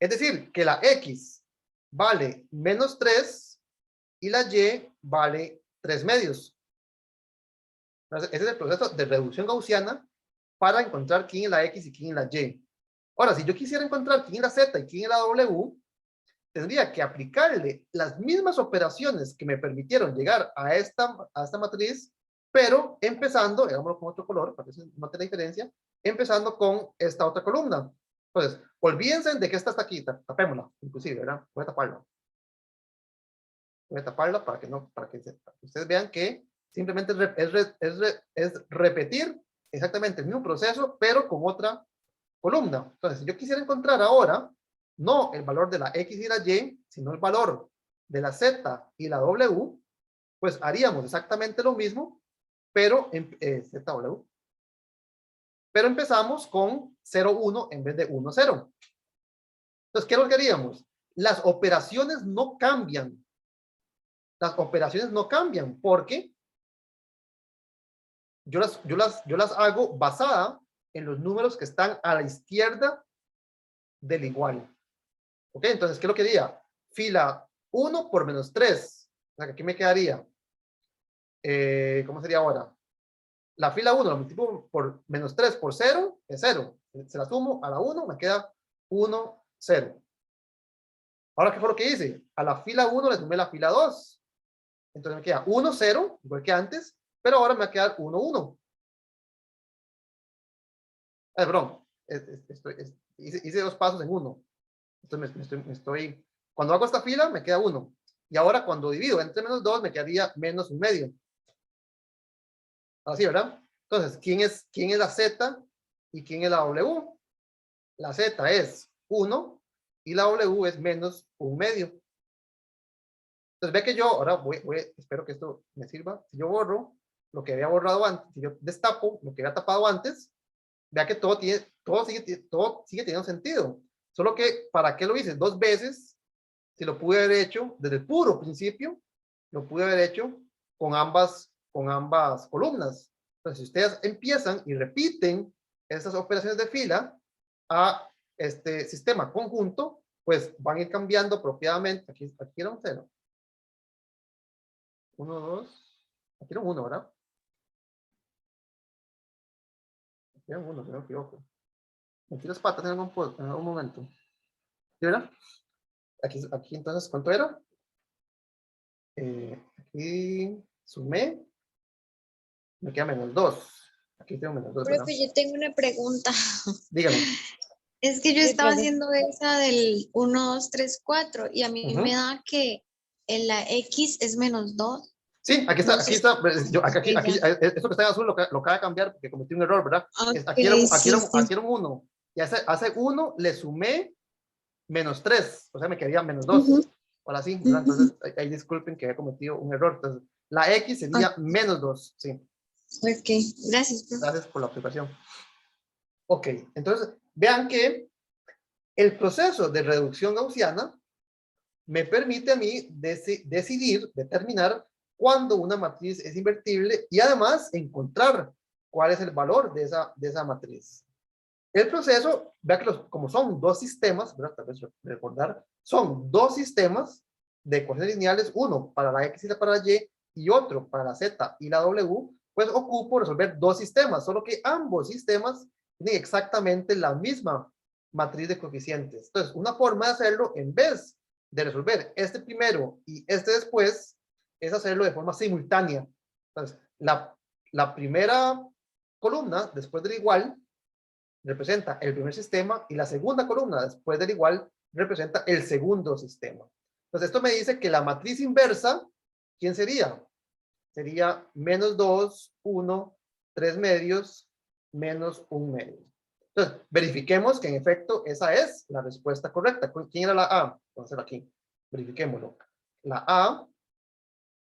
Es decir, que la X vale menos 3 y la Y vale 3 medios. Entonces, ese es el proceso de reducción gaussiana para encontrar quién es la X y quién es la Y. Ahora, si yo quisiera encontrar quién es la Z y quién es la W, tendría que aplicarle las mismas operaciones que me permitieron llegar a esta matriz, pero empezando, digámoslo con otro color, para que se note la diferencia, empezando con esta otra columna. Entonces, olvídense de que esta está aquí, tapémosla, inclusive, ¿verdad? Voy a taparla. Voy a taparla para que ustedes vean que simplemente es repetir exactamente el mismo proceso, pero con otra columna. Entonces, si yo quisiera encontrar ahora, no el valor de la X y la Y, sino el valor de la Z y la W, pues haríamos exactamente lo mismo, pero en ZW. Pero empezamos con 0, 1 en vez de 1, 0. Entonces, ¿qué es lo que haríamos? Las operaciones no cambian. Las operaciones no cambian porque yo las hago basada en los números que están a la izquierda del igual. ¿Ok? Entonces, ¿qué es lo que diría? Fila 1 por menos 3. O sea, que aquí me quedaría. ¿Cómo sería ahora? La fila 1 la multiplico por menos 3 por 0, es 0. Se la sumo a la 1, me queda 1, 0. Ahora, ¿qué fue lo que hice? A la fila 1 le sumé la fila 2. Entonces me queda 1, 0, igual que antes, pero ahora me va a quedar 1, 1. Perdón, hice 2 pasos en 1. Entonces cuando hago esta fila me queda 1. Y ahora cuando divido entre menos 2 me quedaría menos 1 medio. Así, ¿verdad? Entonces, ¿quién es la Z y quién es la W? La Z es 1 y la W es menos 1 medio. Entonces, ve que yo, ahora espero que esto me sirva. Si yo borro lo que había borrado antes, si yo destapo lo que había tapado antes, vea que todo sigue teniendo sentido. Solo que, ¿para qué lo hice 2 veces? Si lo pude haber hecho desde el puro principio, lo pude haber hecho con ambas columnas. Entonces, si ustedes empiezan y repiten esas operaciones de fila a este sistema conjunto, pues van a ir cambiando apropiadamente. Aquí era un 0. 1, 2. Aquí era un 1, ¿verdad? Aquí era un 1, si no me equivoco. Metí las patas en algún momento. ¿Sí, verdad? Aquí entonces, ¿cuánto era? Aquí sumé. Me queda menos 2. Aquí tengo menos 2. Profe, yo tengo una pregunta. Dígame. Es que yo Sí, estaba profe. haciendo esa del 1, 2, 3, 4 y a mí me da que en la X es menos 2. Sí, aquí está, aquí Entonces, está. Aquí, sí, ya. esto que está en azul lo acaba de cambiar porque cometí un error, ¿verdad? Ok, Aquí era, sí, sí. aquí era un 1. Y hace 1 le sumé -3, o sea, me quedaría -2. Ujú, Ahora sí, ¿verdad? ujú. Entonces, ahí disculpen que había cometido un error. Entonces, la X sería -2, sí. Ok, gracias, profe. Gracias por la aplicación. Ok, entonces, vean que el proceso de reducción gaussiana me permite a mí decidir, determinar cuándo una matriz es invertible y además encontrar cuál es el valor de esa matriz. El proceso, vea que como son dos sistemas, ¿verdad? Tal vez recordar, son dos sistemas de ecuaciones lineales, uno para la X y para la Y y otro para la Z y la W, pues ocupo resolver dos sistemas, solo que ambos sistemas tienen exactamente la misma matriz de coeficientes. Entonces, una forma de hacerlo, en vez de resolver este primero y este después, es hacerlo de forma simultánea. Entonces, la primera columna, después del igual, representa el primer sistema y la segunda columna después del igual representa el segundo sistema. Entonces esto me dice que la matriz inversa, ¿quién sería? Sería -2, 1, 3 medios, -1 medio. Entonces verifiquemos que en efecto esa es la respuesta correcta. ¿Quién era la A? Vamos a hacerlo aquí. Verifiquémoslo. La A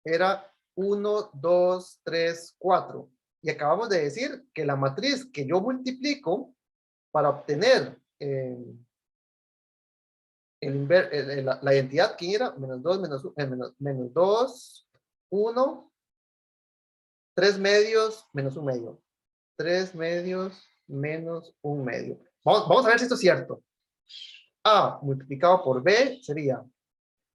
era 1, 2, 3, 4. Y acabamos de decir que la matriz que yo multiplico para obtener la identidad, ¿quién era? Menos 2, 1, 3 medios, -1 medio. 3 medios, -1 medio. Vamos a ver si esto es cierto. A multiplicado por B sería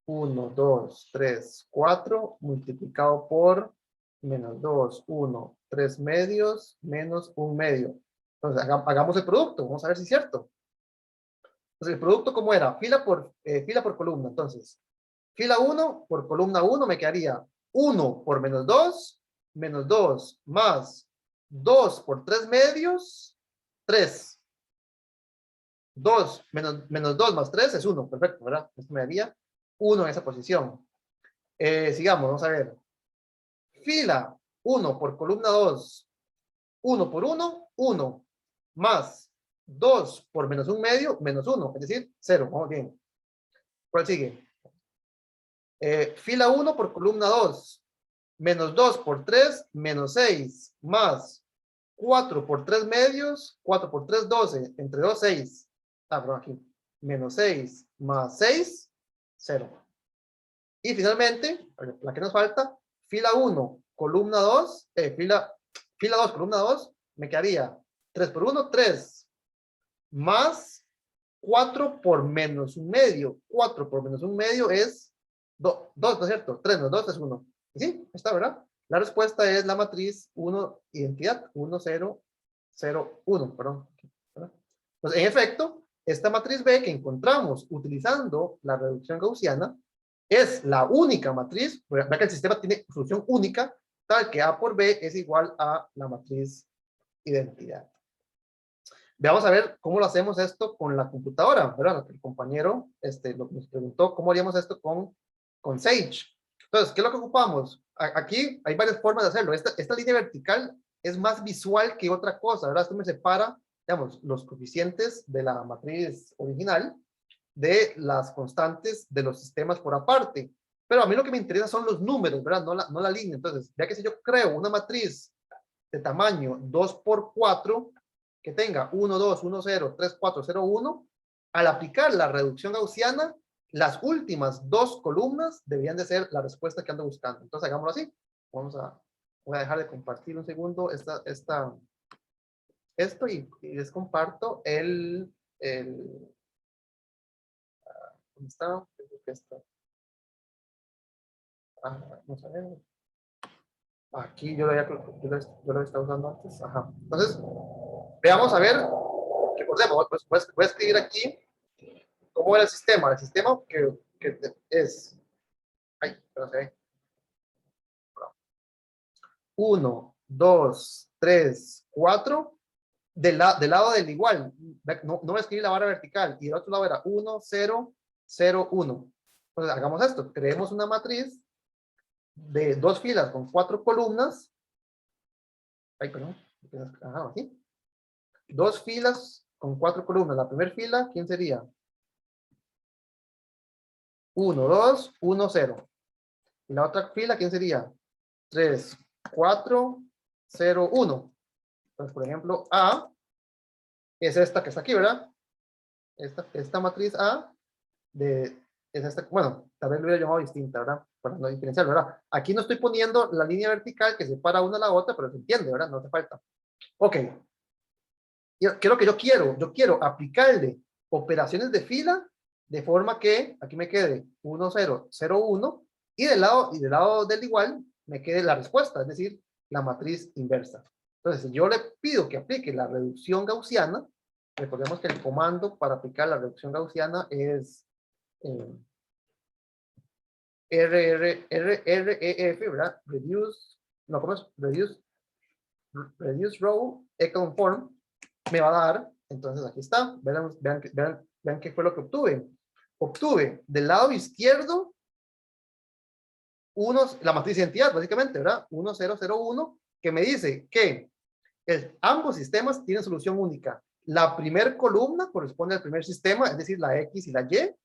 1, 2, 3, 4 multiplicado por -2, 1, 3 medios, -1 medio. Entonces, hagamos el producto. Vamos a ver si es cierto. Entonces, el producto, ¿cómo era? Fila por columna. Entonces, fila 1 por columna 1 me quedaría 1 por -2, -2 más 2 por 3 medios, 3. 2 menos 2 más 3 es 1. Perfecto, ¿verdad? Esto me daría 1 en esa posición. Sigamos, vamos a ver. Fila 1 por columna 2, 1 por 1, 1. Más 2 por -1 medio, -1. Es decir, 0. Vamos bien. ¿Cuál sigue? Fila 1 por columna 2, -2 por 3, -6, más 4 por 3 medios, 4 por 3, 12, entre 2, 6. Ah, perdón, aquí. -6 más 6, 0. Y finalmente, la que nos falta, fila 1, columna 2, fila 2, columna 2, me quedaría 3 por 1, 3, más 4 por -1 medio. 4 por -1 medio es 2, ¿no es cierto? 3 menos 2 es 1. Y sí, está, ¿verdad? La respuesta es la matriz 1, identidad 1, 0, 0, 1, perdón. ¿Verdad? Entonces, en efecto, esta matriz B que encontramos utilizando la reducción gaussiana es la única matriz, vea que el sistema tiene solución única, tal que A por B es igual a la matriz identidad. Veamos a ver cómo lo hacemos esto con la computadora, ¿verdad? El compañero nos preguntó cómo haríamos esto con Sage. Entonces, ¿qué es lo que ocupamos? Aquí hay varias formas de hacerlo. Esta línea vertical es más visual que otra cosa, ¿verdad? Esto me separa, digamos, los coeficientes de la matriz original de las constantes de los sistemas por aparte. Pero a mí lo que me interesa son los números, ¿verdad? No la línea. Entonces, ya que si yo creo una matriz de tamaño 2 por 4, que tenga 1, 2, 1, 0, 3, 4, 0, 1, al aplicar la reducción gaussiana, las últimas dos columnas deberían de ser la respuesta que ando buscando. Entonces, hagámoslo así. Voy a dejar de compartir un segundo esto y les comparto ¿dónde está? Vamos a ver. Aquí yo lo había estado usando antes. Ajá. Entonces, veamos a ver. Recordemos, pues voy a escribir aquí cómo era el sistema. El sistema que es. Ay, no sé. 1, 2, 3, 4. Del lado del igual. No voy a escribir la barra vertical. Y del otro lado era 1, 0, 0, 1. Entonces, hagamos esto. Creemos una matriz de 2 filas con 4 columnas. Ay, perdón. Ajá, así. 2 filas con 4 columnas. La primera fila, ¿quién sería? 1, 2, 1, 0. Y la otra fila, ¿quién sería? 3, 4, 0, 1. Entonces, por ejemplo, A es esta que está aquí, ¿verdad? Esta matriz A es esta, bueno, tal vez lo hubiera llamado distinta, ¿verdad? Para no diferenciar, ¿verdad? Aquí no estoy poniendo la línea vertical que separa una a la otra, pero se entiende, ¿verdad? No hace falta. Ok. ¿Qué es lo que yo quiero? Yo quiero aplicarle operaciones de fila de forma que aquí me quede 1, 0, 0, 1 y del lado del igual me quede la respuesta, es decir, la matriz inversa. Entonces, si yo le pido que aplique la reducción gaussiana, recordemos que el comando para aplicar la reducción gaussiana es REF, ¿verdad? Reduce, no, ¿cómo es? Reduce row echelon form, me va a dar, entonces aquí está, vean qué fue lo que obtuve. Obtuve del lado izquierdo la matriz de identidad, básicamente, ¿verdad? 1, 0, 0, 1, que me dice que ambos sistemas tienen solución única. La primera columna corresponde al primer sistema, es decir, la X y la Y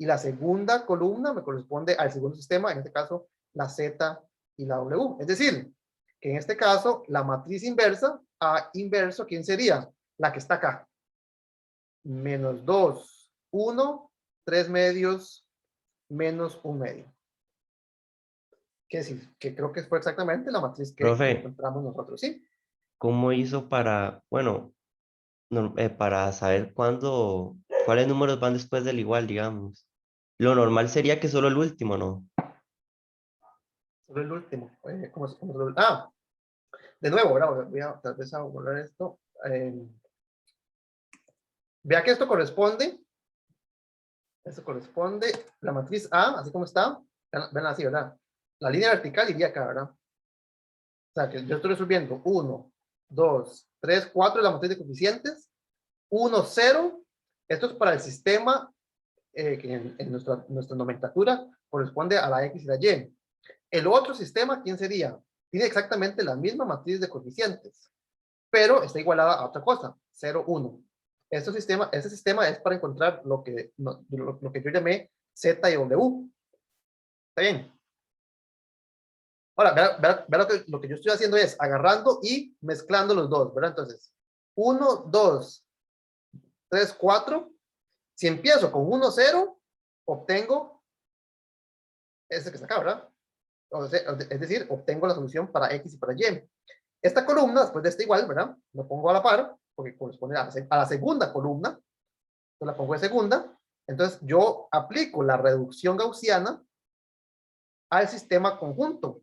la segunda columna me corresponde al segundo sistema, en este caso, la Z y la W. Es decir, que en este caso, la matriz inversa, A inverso, ¿quién sería? La que está acá. Menos 2, 1, 3 medios, menos 1 medio. ¿Qué decir? Que creo que fue exactamente la matriz que Profe, encontramos nosotros, ¿sí? ¿cómo hizo para, bueno, para saber cuáles números van después del igual, digamos? Lo normal sería que solo el último, ¿no? Solo el último. De nuevo, ¿verdad? Voy a tal vez a borrar esto. Vea que esto corresponde, la matriz A, así como está, ven así, ¿verdad? La línea vertical iría acá, ¿verdad? O sea, que yo estoy resolviendo 1, 2, 3, 4 la matriz de coeficientes, 1, 0, esto es para el sistema que en nuestra nomenclatura corresponde a la X y la Y. El otro sistema, ¿quién sería? Tiene exactamente la misma matriz de coeficientes, pero está igualada a otra cosa, 0, 1. Este sistema es para encontrar lo que yo llamé Z y W. ¿Está bien? Ahora, vea lo que yo estoy haciendo es agarrando y mezclando los dos, ¿verdad? Entonces, 1, 2, 3, 4. Si empiezo con 1, 0, obtengo ese que está acá, ¿verdad? Es decir, obtengo la solución para X y para Y. Esta columna, después de esta igual, ¿verdad? Lo pongo a la par, porque corresponde a la segunda columna. Entonces la pongo de segunda. Entonces yo aplico la reducción gaussiana al sistema conjunto,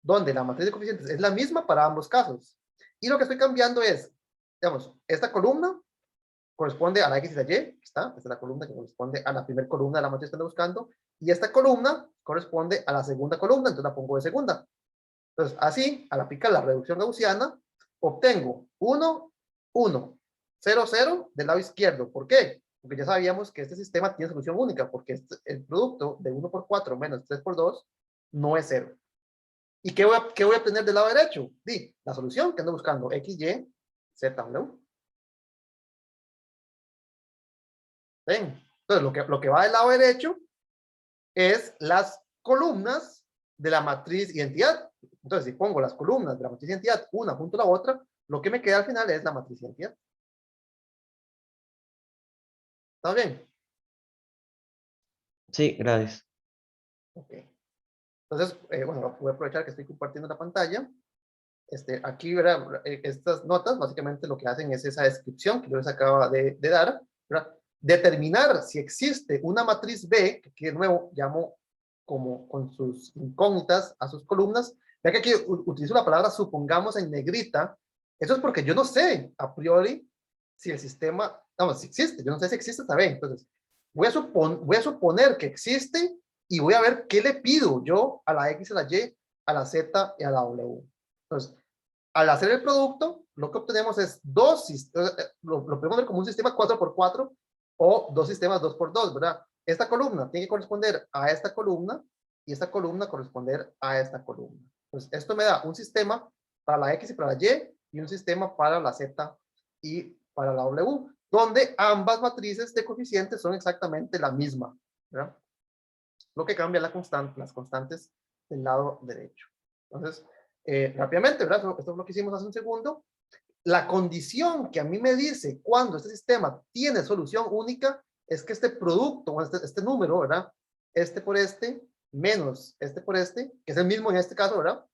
donde la matriz de coeficientes es la misma para ambos casos. Y lo que estoy cambiando es, digamos, esta columna corresponde a la X y la Y, esta es la columna que corresponde a la primera columna de la matriz que ando buscando, y esta columna corresponde a la segunda columna, entonces la pongo de segunda. Entonces, así, al aplicar la reducción gaussiana, obtengo 1, 1, 0, 0 del lado izquierdo. ¿Por qué? Porque ya sabíamos que este sistema tiene solución única, porque el producto de 1 por 4 menos 3 por 2 no es 0. ¿Y qué voy a obtener del lado derecho? La solución que ando buscando, X, Y, Z, W. ¿Ven? Entonces, lo que va del lado derecho es las columnas de la matriz identidad. Entonces, si pongo las columnas de la matriz identidad una junto a la otra, lo que me queda al final es la matriz identidad. ¿Está bien? Sí, gracias. Ok. Entonces, bueno, voy a aprovechar que estoy compartiendo la pantalla. Aquí, ¿verdad? Estas notas básicamente lo que hacen es esa descripción que yo les acabo de dar, ¿verdad? Determinar si existe una matriz B, que de nuevo llamo como con sus incógnitas a sus columnas. Vea que aquí utilizo la palabra supongamos en negrita. Eso es porque yo no sé a priori si el sistema, vamos, si existe. Yo no sé si existe, está bien. Entonces, voy a suponer que existe y voy a ver qué le pido yo a la X, a la Y, a la Z y a la W. Entonces, al hacer el producto, lo que obtenemos es lo podemos ver como un sistema 4x4 o dos sistemas 2x2, ¿verdad? Esta columna tiene que corresponder a esta columna y esta columna corresponder a esta columna. Entonces, esto me da un sistema para la X y para la Y un sistema para la Z y para la W, donde ambas matrices de coeficientes son exactamente la misma, ¿verdad? Lo que cambia las constantes del lado derecho. Entonces, rápidamente, ¿verdad? Esto es lo que hicimos hace un segundo. La condición que a mí me dice cuando este sistema tiene solución única es que este producto, o este número, ¿verdad? Este por este, menos este por este, que es el mismo en este caso, ¿verdad?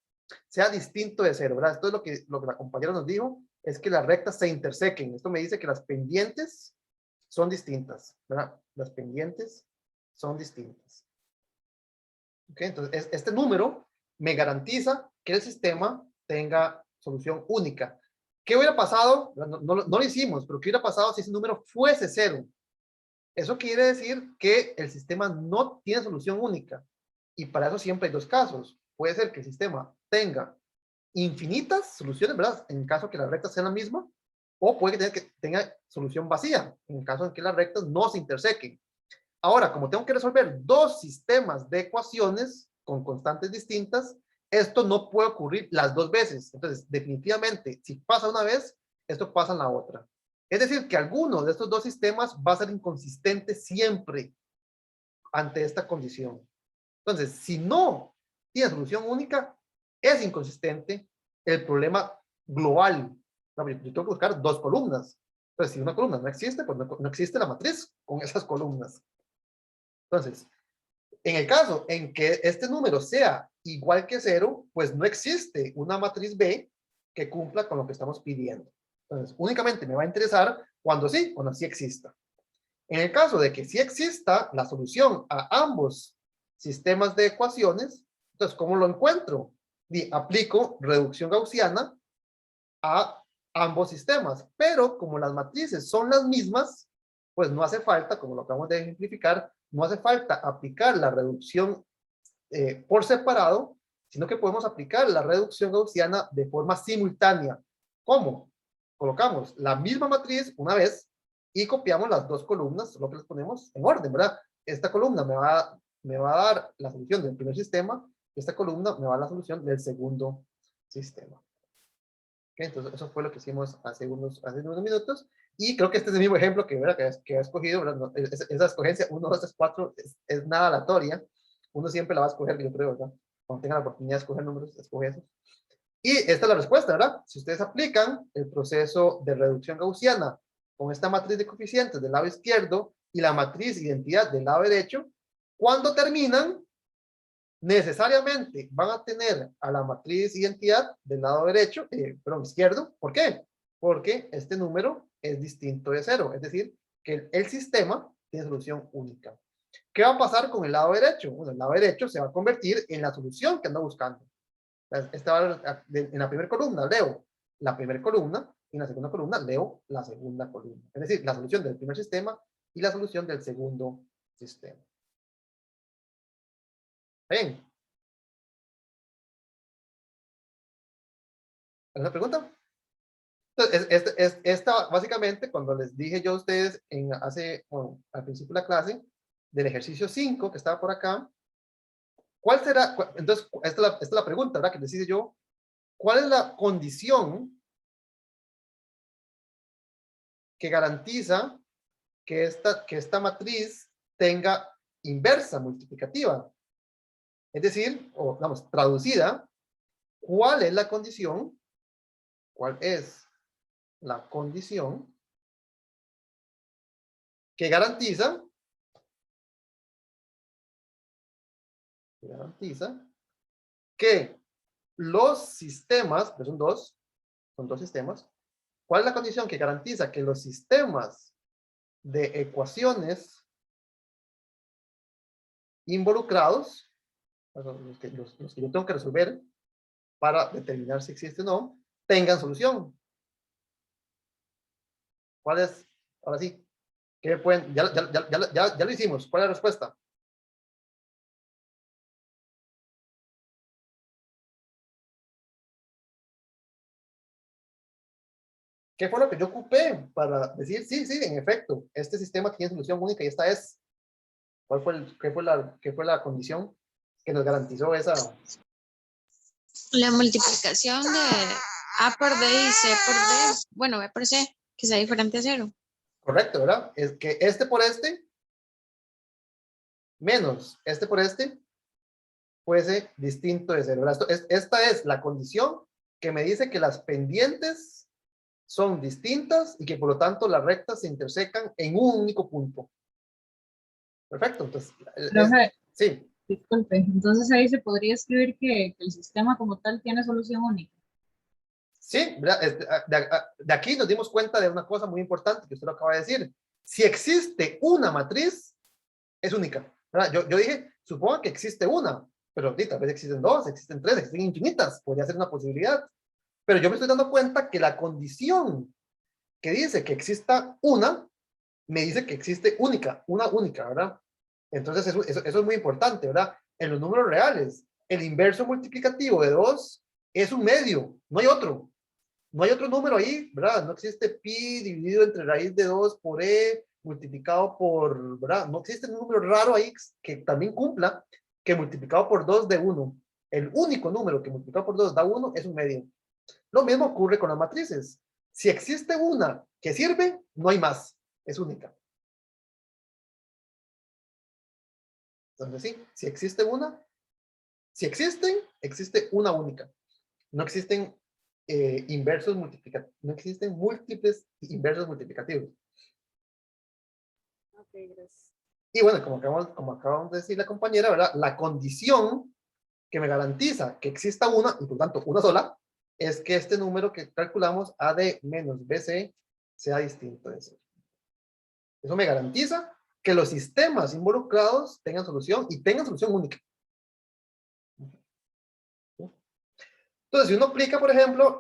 Sea distinto de cero, ¿verdad? Esto es lo que la compañera nos dijo, es que las rectas se intersequen. Esto me dice que las pendientes son distintas, ¿verdad? Las pendientes son distintas. ¿Ok? Entonces, este número me garantiza que el sistema tenga solución única. ¿Qué hubiera pasado? No lo hicimos, pero ¿qué hubiera pasado si ese número fuese cero? Eso quiere decir que el sistema no tiene solución única. Y para eso siempre hay dos casos. Puede ser que el sistema tenga infinitas soluciones, ¿verdad? En caso que las rectas sean la misma, o puede que tenga solución vacía, en caso en que las rectas no se intersequen. Ahora, como tengo que resolver dos sistemas de ecuaciones con constantes distintas, esto no puede ocurrir las dos veces. Entonces, definitivamente, si pasa una vez, esto pasa en la otra. Es decir, que alguno de estos dos sistemas va a ser inconsistente siempre ante esta condición. Entonces, si no tiene solución única, es inconsistente el problema global. Yo tengo que buscar dos columnas. Entonces, si una columna no existe, pues no existe la matriz con esas columnas. Entonces, en el caso en que este número sea igual que 0, pues no existe una matriz B que cumpla con lo que estamos pidiendo. Entonces, únicamente me va a interesar cuando sí exista. En el caso de que sí exista la solución a ambos sistemas de ecuaciones, entonces, ¿cómo lo encuentro? Aplico reducción gaussiana a ambos sistemas, pero como las matrices son las mismas, pues no hace falta, como lo acabamos de ejemplificar, no hace falta aplicar la reducción por separado, sino que podemos aplicar la reducción gaussiana de forma simultánea. ¿Cómo? Colocamos la misma matriz una vez y copiamos las dos columnas, lo que les ponemos en orden, ¿verdad? Esta columna me va a dar la solución del primer sistema, esta columna me va a dar la solución del segundo sistema. Okay, entonces, eso fue lo que hicimos hace unos minutos. Y creo que este es el mismo ejemplo que he escogido, ¿verdad? No, esa escogencia 1, 2, 3, 4 es nada aleatoria. Uno siempre la va a escoger, yo creo, ¿verdad? Cuando tenga la oportunidad de escoger números, escoge esos. Y esta es la respuesta, ¿verdad? Si ustedes aplican el proceso de reducción gaussiana con esta matriz de coeficientes del lado izquierdo y la matriz identidad del lado derecho, cuando terminan, necesariamente van a tener a la matriz identidad del lado derecho, izquierdo. ¿Por qué? Porque este número es distinto de 0, es decir, que el sistema tiene solución única. ¿Qué va a pasar con el lado derecho? Bueno, el lado derecho se va a convertir en la solución que ando buscando. En la primera columna leo la primera columna y en la segunda columna leo la segunda columna. Es decir, la solución del primer sistema y la solución del segundo sistema. ¿Ven? ¿Alguna pregunta? Entonces, esta básicamente, cuando les dije yo a ustedes al principio de la clase, del ejercicio 5 que estaba por acá, ¿cuál será? Entonces, esta es la pregunta, ¿verdad? Que les hice yo. ¿Cuál es la condición que garantiza que esta matriz tenga inversa multiplicativa? Es decir, o vamos, traducida, ¿cuál es la condición? ¿Cuál es la condición que garantiza que los sistemas, que son dos sistemas, ¿cuál es la condición que garantiza que los sistemas de ecuaciones involucrados, los que yo tengo que resolver para determinar si existe o no, tengan solución? ¿Cuál es? Ahora sí, ¿qué pueden? Ya lo hicimos. ¿Cuál es la respuesta? ¿Qué fue lo que yo ocupé para decir, sí, en efecto, este sistema tiene solución única y esta es? ¿Qué fue la condición? que nos garantizó esa. La multiplicación de A por D y C por D, bueno, B por C, que sea diferente a 0. Correcto, ¿verdad? Es que este por este menos este por este fuese distinto de 0, ¿verdad? Esta es la condición que me dice que las pendientes son distintas y que por lo tanto las rectas se intersecan en un único punto. Perfecto, entonces, Profe, sí, disculpe, entonces ahí se podría escribir que el sistema como tal tiene solución única. sí, ¿verdad? De aquí nos dimos cuenta de una cosa muy importante que usted lo acaba de decir. Si existe una matriz, es única, ¿verdad? Yo dije, suponga que existe una, pero tal vez existen dos, existen tres, existen infinitas, podría ser una posibilidad. Pero yo me estoy dando cuenta que la condición que dice que exista una, me dice que existe una única, ¿verdad? Entonces eso es muy importante, ¿verdad? En los números reales, el inverso multiplicativo de 2 es un medio, no hay otro. No hay otro número ahí, ¿verdad? No existe pi dividido entre raíz de 2 por e multiplicado por, ¿verdad? No existe un número raro ahí que también cumpla que multiplicado por 2 de 1. El único número que multiplicado por 2 da 1 es un medio. Lo mismo ocurre con las matrices. Si existe una que sirve, no hay más. Es única. Entonces sí, si existe una, si existen, existe una única. No existen inversos multiplicativos, no existen múltiples inversos multiplicativos. Okay, gracias. Y bueno, como acabamos de decir la compañera, ¿verdad? La condición que me garantiza que exista una, y por tanto una sola, es que este número que calculamos, AD menos BC, sea distinto de 0. Eso me garantiza que los sistemas involucrados tengan solución y tengan solución única. Entonces, si uno aplica, por ejemplo,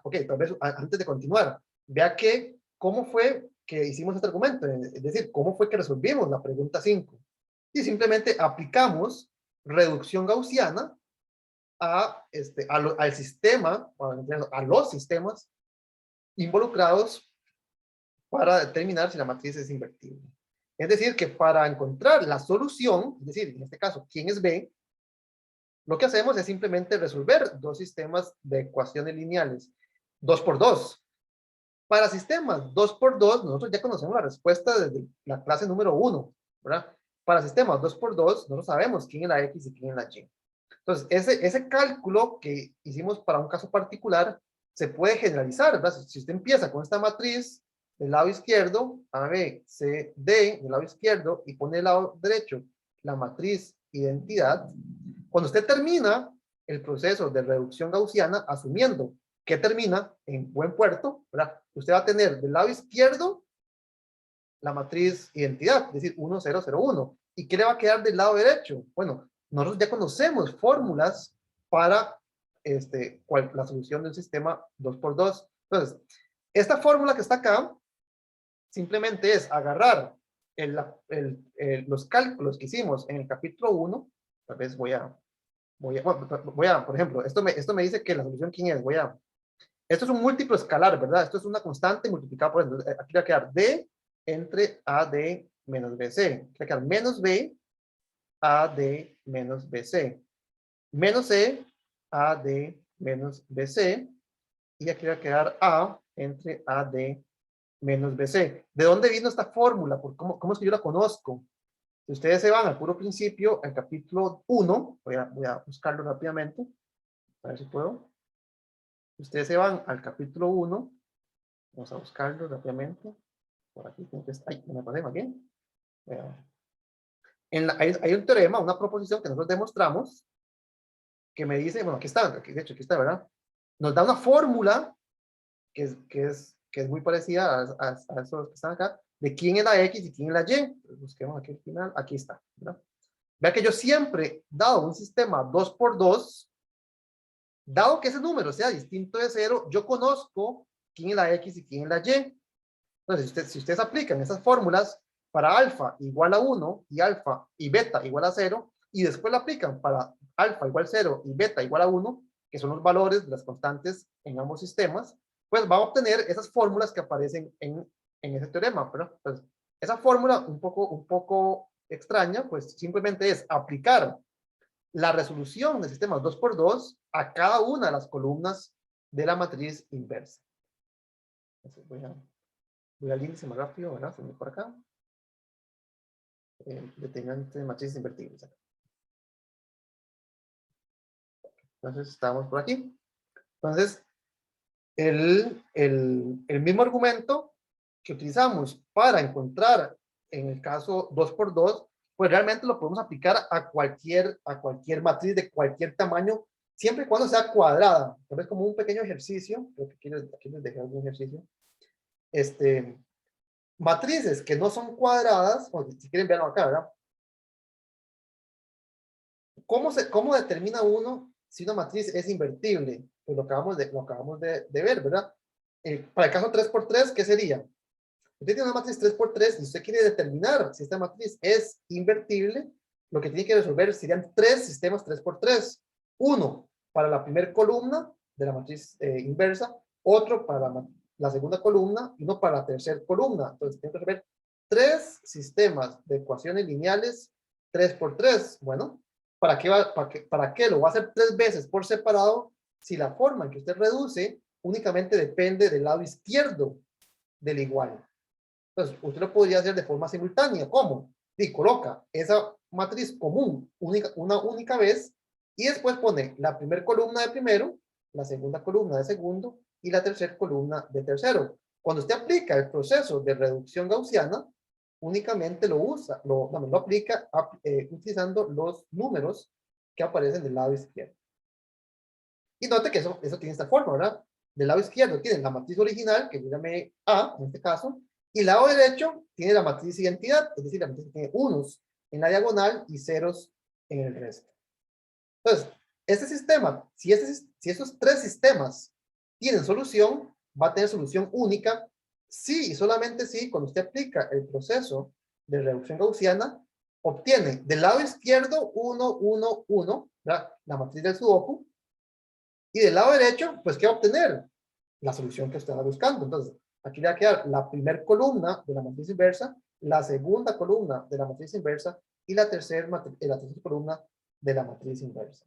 ok, tal vez antes de continuar, vea que cómo fue que hicimos este argumento, es decir, cómo fue que resolvimos la pregunta 5. Y simplemente aplicamos reducción gaussiana al sistema, a los sistemas involucrados para determinar si la matriz es invertible. Es decir, que para encontrar la solución, es decir, en este caso, ¿quién es B? Lo que hacemos es simplemente resolver dos sistemas de ecuaciones lineales, 2 por 2. Para sistemas 2 por 2, nosotros ya conocemos la respuesta desde la clase número 1, ¿verdad? Para sistemas 2 por 2, nosotros sabemos quién es la X y quién es la Y. Entonces, ese cálculo que hicimos para un caso particular se puede generalizar, ¿verdad? Si usted empieza con esta matriz del lado izquierdo, A, B, C, D, del lado izquierdo, y pone del lado derecho la matriz identidad, cuando usted termina el proceso de reducción gaussiana, asumiendo que termina en buen puerto, ¿verdad? Usted va a tener del lado izquierdo la matriz identidad, es decir, 1, 0, 0, 1. ¿Y qué le va a quedar del lado derecho? Bueno, nosotros ya conocemos fórmulas para la solución de un sistema 2 por 2. Entonces, esta fórmula que está acá simplemente es agarrar los cálculos que hicimos en el capítulo 1. Tal vez voy a, por ejemplo, esto me dice que la solución, ¿quién es? Esto es un múltiplo escalar, ¿verdad? Esto es una constante multiplicada por esto. Aquí va a quedar D entre AD menos BC. Aquí va a quedar menos B, AD menos BC. Menos C, AD menos BC. Y aquí va a quedar A entre AD menos BC. ¿De dónde vino esta fórmula? ¿Cómo es que yo la conozco? Si ustedes se van al puro principio, al capítulo 1, voy a buscarlo rápidamente, a ver si puedo. Ustedes se van al capítulo 1, vamos a buscarlo rápidamente. Por aquí tengo que estar. Ay, no me pasé más bien. Hay un teorema, una proposición que nosotros demostramos que me dice, bueno, aquí está, de hecho aquí está, ¿verdad? Nos da una fórmula que es muy parecida a esos que están acá, de quién es la X y quién es la Y. Entonces, busquemos aquí al final, aquí está, ¿verdad? Vea que yo siempre, dado un sistema 2 por 2, dado que ese número sea distinto de 0, yo conozco quién es la X y quién es la Y. Entonces, si ustedes aplican esas fórmulas para alfa igual a 1 y alfa y beta igual a 0, y después la aplican para alfa igual a 0 y beta igual a 1, que son los valores de las constantes en ambos sistemas, pues va a obtener esas fórmulas que aparecen en ese teorema, ¿verdad? Entonces, esa fórmula un poco extraña, pues simplemente es aplicar la resolución del sistema 2×2 a cada una de las columnas de la matriz inversa. Entonces voy al índice más rápido, ¿verdad? Se me por acá. Determinante de matrices invertibles. Entonces estamos por aquí. Entonces, el mismo argumento que utilizamos para encontrar en el caso 2×2, pues realmente lo podemos aplicar a cualquier matriz de cualquier tamaño, siempre y cuando sea cuadrada. Entonces, como un pequeño ejercicio, creo que aquí les dejé algún ejercicio. Matrices que no son cuadradas, o si quieren verlo acá, ¿verdad? ¿Cómo determina uno si una matriz es invertible? Pues lo acabamos de ver, ¿verdad? Para el caso 3×3, ¿qué sería? Usted tiene una matriz 3×3 y usted quiere determinar si esta matriz es invertible, lo que tiene que resolver serían 3 sistemas 3×3. Uno para la primera columna de la matriz inversa, otro para la segunda columna y uno para la tercera columna. Entonces, tiene que resolver 3 sistemas de ecuaciones lineales 3×3. Bueno, ¿para qué lo va a hacer 3 veces por separado si la forma en que usted reduce únicamente depende del lado izquierdo del igual? Entonces, usted lo podría hacer de forma simultánea. ¿Cómo? Y coloca esa matriz común una única vez y después pone la primera columna de primero, la segunda columna de segundo y la tercera columna de tercero. Cuando usted aplica el proceso de reducción gaussiana, únicamente lo aplica utilizando los números que aparecen del lado izquierdo. Y note que eso tiene esta forma, ¿verdad? Del lado izquierdo tiene la matriz original, que yo llamé A, en este caso, y el lado derecho tiene la matriz identidad, es decir, la matriz que tiene unos en la diagonal y ceros en el resto. Entonces, este sistema, si esos 3 sistemas tienen solución, va a tener solución única si y solamente si, cuando usted aplica el proceso de reducción gaussiana, obtiene del lado izquierdo 1, 1, 1, ¿verdad? La matriz del sudoku, y del lado derecho, pues, ¿qué va a obtener? La solución que usted está buscando. Entonces, aquí le va a quedar la primera columna de la matriz inversa, la segunda columna de la matriz inversa y la tercera columna de la matriz inversa.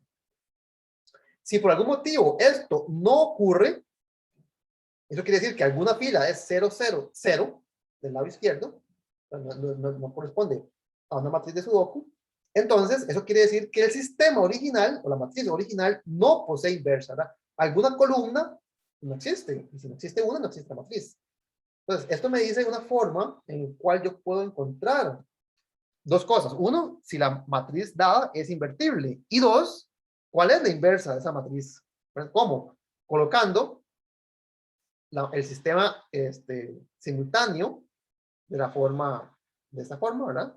Si por algún motivo esto no ocurre, eso quiere decir que alguna fila es 0, 0, 0 del lado izquierdo, no corresponde a una matriz de sudoku, entonces eso quiere decir que el sistema original o la matriz original no posee inversa, ¿verdad? Alguna columna no existe, y si no existe una, no existe la matriz. Entonces, esto me dice una forma en la cual yo puedo encontrar 2 cosas. Uno, si la matriz dada es invertible. Y 2, ¿cuál es la inversa de esa matriz? ¿Cómo? Colocando el sistema simultáneo de esta forma, ¿verdad?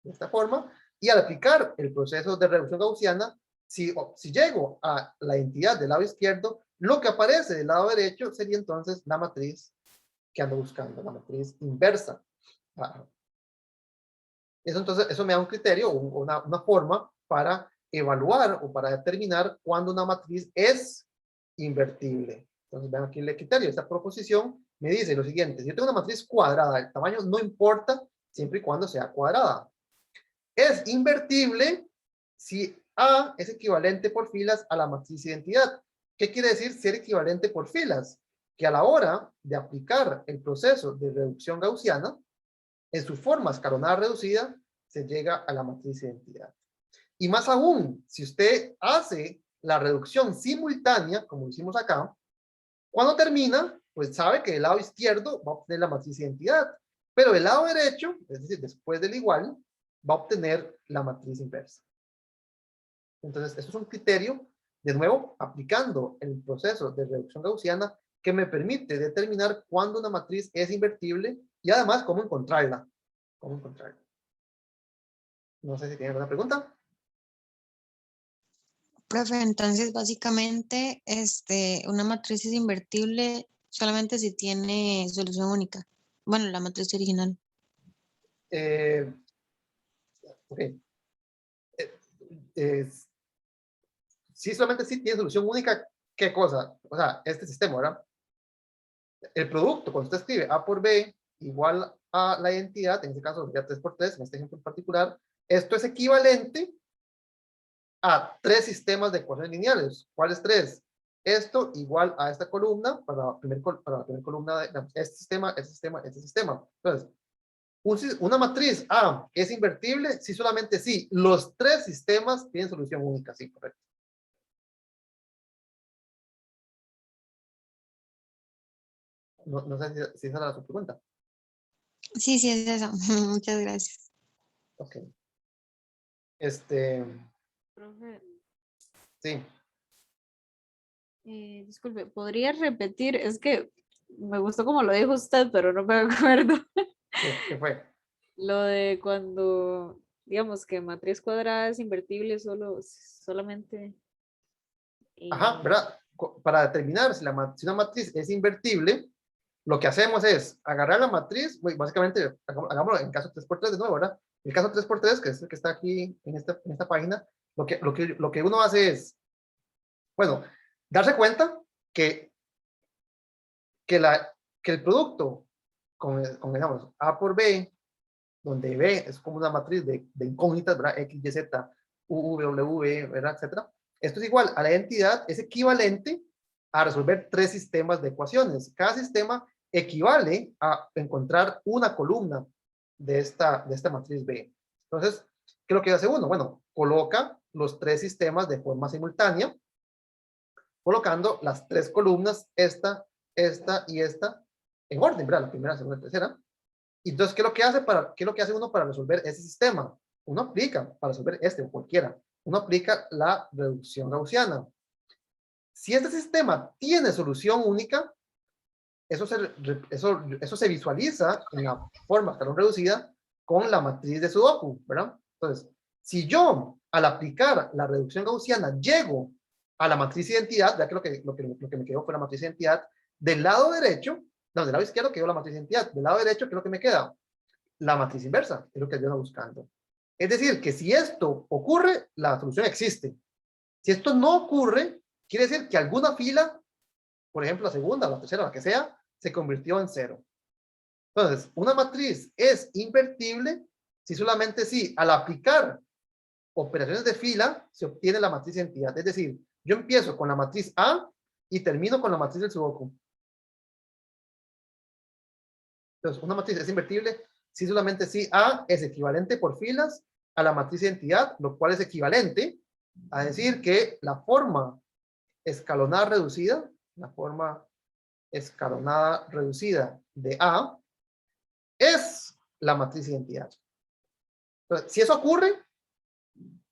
De esta forma. Y al aplicar el proceso de reducción gaussiana, si llego a la entidad del lado izquierdo, lo que aparece del lado derecho sería entonces la matriz que ando buscando, la matriz inversa. Eso me da un criterio, una forma para evaluar o para determinar cuándo una matriz es invertible. Entonces, vean aquí el criterio. Esta proposición me dice lo siguiente: si yo tengo una matriz cuadrada, el tamaño no importa siempre y cuando sea cuadrada. Es invertible si A es equivalente por filas a la matriz identidad. ¿Qué quiere decir ser equivalente por filas? Que a la hora de aplicar el proceso de reducción gaussiana, en su forma escalonada reducida, se llega a la matriz identidad. Y más aún, si usted hace la reducción simultánea, como hicimos acá, cuando termina, pues sabe que el lado izquierdo va a obtener la matriz identidad, pero el lado derecho, es decir, después del igual, va a obtener la matriz inversa. Entonces, esto es un criterio, de nuevo, aplicando el proceso de reducción gaussiana, que me permite determinar cuándo una matriz es invertible y además cómo encontrarla. No sé si tienen alguna pregunta. Profe, entonces básicamente una matriz es invertible solamente si tiene solución única. Bueno, la matriz original. Ok. Sí, solamente sí tiene solución única. ¿Qué cosa? O sea, este sistema, ¿verdad? El producto, cuando usted escribe A por B igual a la identidad, en este caso sería 3×3, en este ejemplo en particular, esto es equivalente a 3 sistemas de ecuaciones lineales. ¿Cuáles 3? Esto igual a esta columna para la primera columna de este sistema, este sistema, este sistema. Entonces, una matriz A es invertible si solamente si los 3 sistemas tienen solución única. Sí, correcto. No sé si esa era su pregunta. Sí, sí, es eso. Muchas gracias. Ok. Profe, Sí. disculpe, ¿podría repetir? Es que me gustó como lo dijo usted, pero no me acuerdo. ¿Qué fue? Lo de cuando, digamos que matriz cuadrada es invertible solamente. Ajá, ¿verdad? Para determinar si si una matriz es invertible, lo que hacemos es agarrar la matriz, básicamente, hagámoslo en caso 3x3 de nuevo, ¿verdad? El caso 3x3, que es el que está aquí en esta página, lo que uno hace es, bueno, darse cuenta que, que, que el producto digamos, A por B, donde B es como una matriz de incógnitas, ¿verdad? X, Y, Z, U, W, ¿verdad? Etcétera. Esto es igual a la identidad, es equivalente a resolver 3 sistemas de ecuaciones. Cada sistema equivale a encontrar una columna de esta matriz B. Entonces, ¿qué es lo que hace uno? Bueno, coloca los 3 sistemas de forma simultánea, colocando las 3 columnas, esta y esta, en orden, ¿verdad? La primera, segunda y tercera. Y entonces, ¿qué es lo que hace uno para resolver ese sistema? Uno aplica, para resolver este o cualquiera, uno aplica la reducción gaussiana. Si este sistema tiene solución única, eso se visualiza en la forma escalón reducida con la matriz de Sudoku, ¿verdad? Entonces, si yo, al aplicar la reducción gaussiana, llego a la matriz identidad, ya que lo que me quedó fue la matriz identidad, del lado derecho, no, del lado izquierdo quedó la matriz identidad, del lado derecho, ¿qué es lo que me queda? La matriz inversa, es lo que yo ando buscando. Es decir, que si esto ocurre, la solución existe. Si esto no ocurre, quiere decir que alguna fila, por ejemplo, la segunda, la tercera, la que sea, se convirtió en 0. Entonces, una matriz es invertible si solamente si al aplicar operaciones de fila se obtiene la matriz identidad. Es decir, yo empiezo con la matriz A y termino con la matriz del Sudoku. Entonces, una matriz es invertible si solamente si A es equivalente por filas a la matriz identidad, lo cual es equivalente a decir que la forma escalonada reducida de A es la matriz identidad. Entonces, si eso ocurre,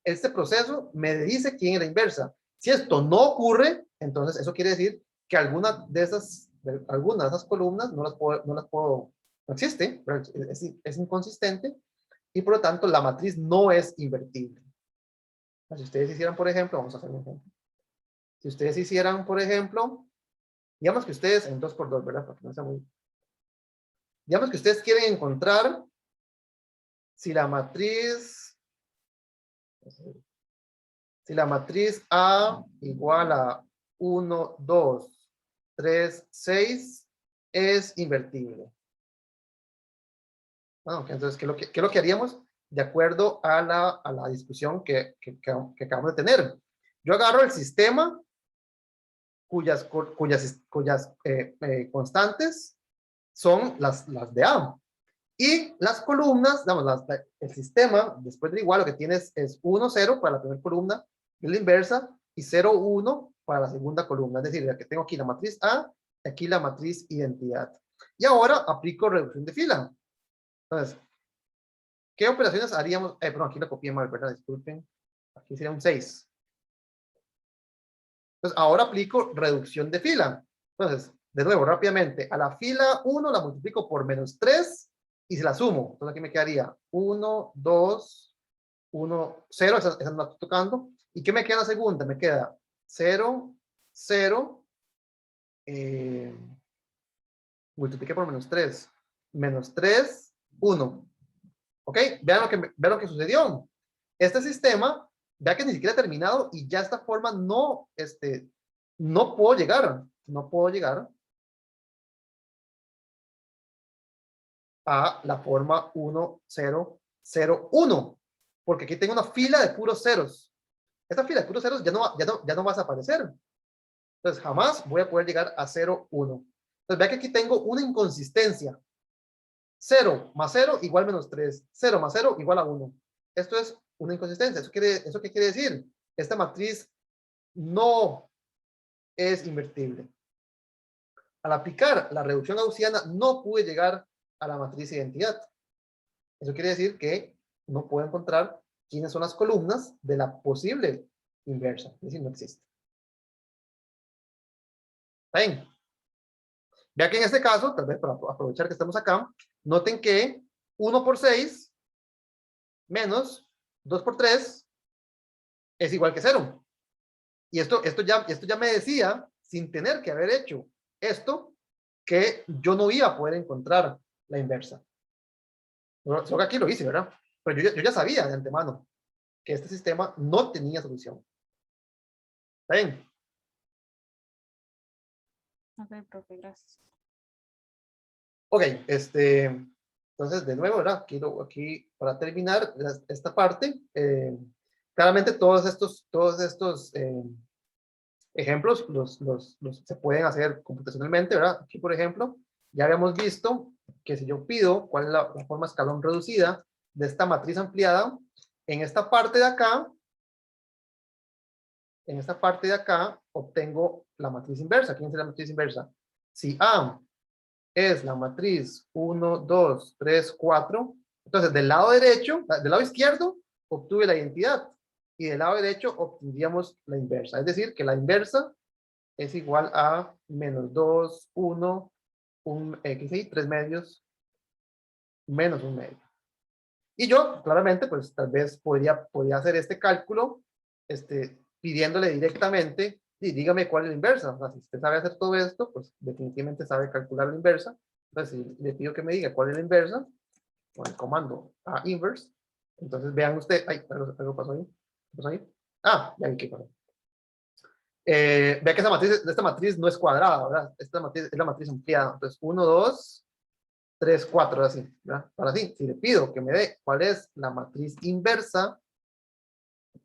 este proceso me dice quién es la inversa. Si esto no ocurre, entonces eso quiere decir que alguna de esas columnas no existe, es inconsistente y por lo tanto la matriz no es invertible. Si ustedes hicieran, por ejemplo, vamos a hacer un ejemplo. Si ustedes hicieran, por ejemplo, digamos que ustedes en 2x2, ¿verdad? Porque no sea muy... Digamos que ustedes quieren encontrar si la matriz A igual a 1, 2, 3, 6 es invertible. Bueno, entonces, ¿qué es lo que haríamos? De acuerdo a la discusión que acabamos de tener. Yo agarro el sistema cuyas constantes son las de A. Y las columnas, digamos, el sistema, después del igual, lo que tienes es 1, 0 para la primera columna, y la inversa, y 0, 1 para la segunda columna. Es decir, que tengo aquí la matriz A, y aquí la matriz identidad. Y ahora aplico reducción de fila. Entonces, ¿qué operaciones haríamos? Perdón, aquí la copié mal, ¿verdad? Disculpen. Aquí sería un 6. Entonces, ahora aplico reducción de fila. Entonces, de nuevo, rápidamente, a la fila 1 la multiplico por -3 y se la sumo. Entonces, aquí me quedaría 1, 2, 1, 0. Esa no la estoy tocando. ¿Y qué me queda en la segunda? Me queda 0, 0. Multipliqué por -3. -3, 1. ¿Ok? Vean lo que sucedió. Este sistema, vea que ni siquiera ha terminado y ya esta forma no puedo llegar a la forma 1, 0, 0, 1. Porque aquí tengo una fila de puros ceros. esta fila de puros ceros ya no va a desaparecer. Entonces, jamás voy a poder llegar a 0, 1. Entonces, vea que aquí tengo una inconsistencia. 0 más 0 igual menos 3. 0 más 0 igual a 1. Esto es una inconsistencia. ¿Eso qué quiere decir? Esta matriz no es invertible. Al aplicar la reducción gaussiana, no pude llegar a la matriz identidad. Eso quiere decir que no puedo encontrar quiénes son las columnas de la posible inversa. Es decir, no existe. ¿Ven? Vea que en este caso, tal vez para aprovechar que estamos acá, noten que 1 por 6 menos 2 por 3 es igual que 0. Y esto ya me decía, sin tener que haber hecho esto, que yo no iba a poder encontrar la inversa. Solo que aquí lo hice, ¿verdad? Pero yo ya sabía de antemano que este sistema no tenía solución. ¿Ven? Ok, profe, gracias. Ok, entonces de nuevo, ¿verdad? Aquí para terminar esta parte, claramente todos estos ejemplos se pueden hacer computacionalmente, ¿verdad? Aquí, por ejemplo, ya habíamos visto que si yo pido cuál es la forma escalón reducida de esta matriz ampliada, en esta parte de acá, obtengo la matriz inversa. ¿Quién es la matriz inversa? Si A es la matriz 1, 2, 3, 4, entonces del lado derecho, del lado izquierdo, obtuve la identidad, y del lado derecho obtendríamos la inversa. Es decir, que la inversa es igual a menos 2, 1, 3 medios, menos 1 medio. Y yo, claramente, pues tal vez podría hacer este cálculo, pidiéndole directamente, y dígame cuál es la inversa. O sea, si usted sabe hacer todo esto, pues definitivamente sabe calcular la inversa. Entonces, si le pido que me diga cuál es la inversa, con el comando a inverse, entonces vean usted, ay, algo pasó ahí. ¿Qué pasó ahí? Ah, ya vi qué pasó. Vea que esta matriz no es cuadrada, ¿verdad? Esta matriz es la matriz ampliada. Entonces, 1, 2, 3, 4, así, ¿verdad? Ahora sí, si le pido que me dé cuál es la matriz inversa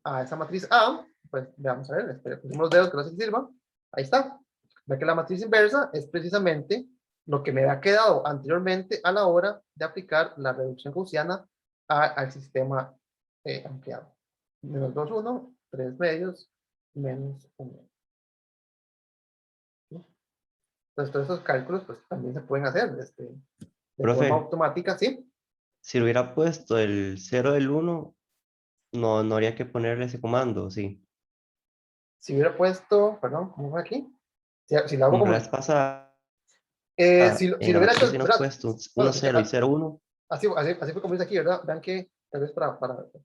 a esa matriz A, pues veamos a ver, pusimos los dedos que no se sirva. Ahí está. Ve que la matriz inversa es precisamente lo que me había quedado anteriormente a la hora de aplicar la reducción gaussiana al sistema ampliado. Menos 2, 1, 3 medios, menos 1 medio. Entonces, todos esos cálculos pues, también se pueden hacer de Profe, forma automática, ¿sí? si hubiera puesto el 0 del 1, no habría que ponerle ese comando, sí. Si hubiera puesto, perdón, ¿cómo fue aquí? Si lo hago Como la como, vez pasada, si lo en la hubiera hecho, matriz si no ¿verdad? puesto Bueno, 1, 0 y 0, 1. así fue como dice aquí, ¿verdad? Vean que, tal vez para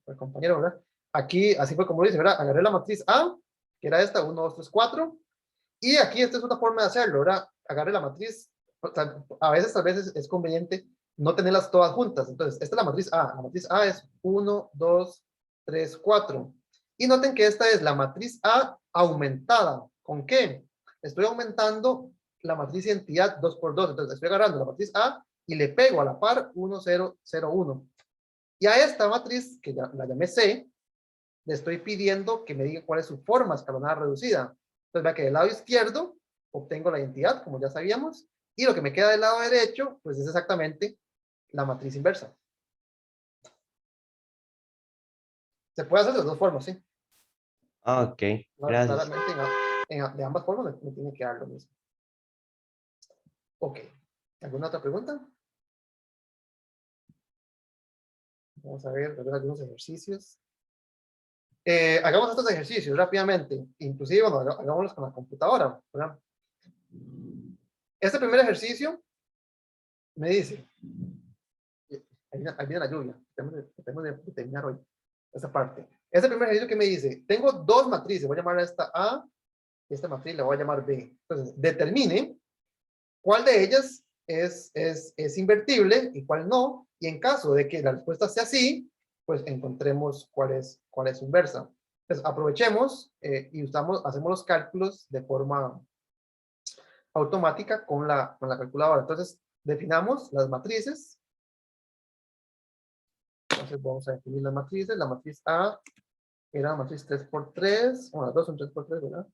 el compañero, ¿verdad? Aquí, así fue como dice, ¿verdad? Agarré la matriz A, que era esta, 1, 2, 3, 4, y aquí esta es otra forma de hacerlo, ¿verdad? Agarré la matriz, a veces es conveniente no tenerlas todas juntas. Entonces, esta es la matriz A es 1, 2, 3, 4. Y noten que esta es la matriz A aumentada. ¿Con qué? Estoy aumentando la matriz identidad 2 por 2. Entonces, estoy agarrando la matriz A y le pego a la par 1, 0, 0, 1. Y a esta matriz, que ya la llamé C, le estoy pidiendo que me diga cuál es su forma escalonada reducida. Entonces, vea que del lado izquierdo obtengo la identidad, como ya sabíamos, y lo que me queda del lado derecho, pues es exactamente la matriz inversa. Se puede hacer de dos formas, ¿sí? Ah, ok, gracias. Claramente de ambas formas me tiene que dar lo mismo. Ok. ¿Alguna otra pregunta? Vamos a ver algunos ejercicios. Hagamos estos ejercicios rápidamente. Inclusive, bueno, hagámoslos con la computadora, ¿verdad? Este primer ejercicio me dice, ahí viene la lluvia, tenemos de terminar hoy esta parte. Este primer ejercicio que me dice, tengo dos matrices, voy a llamar a esta A, y esta matriz la voy a llamar B. Entonces, determine cuál de ellas es invertible y cuál no, y en caso de que la respuesta sea sí, pues encontremos cuál es su inversa. Entonces, aprovechemos y hacemos los cálculos de forma automática con la calculadora. Entonces, definamos las matrices. Entonces, vamos a definir las matrices. La matriz A era matriz 3×3, bueno, las dos son 3×3, ¿verdad?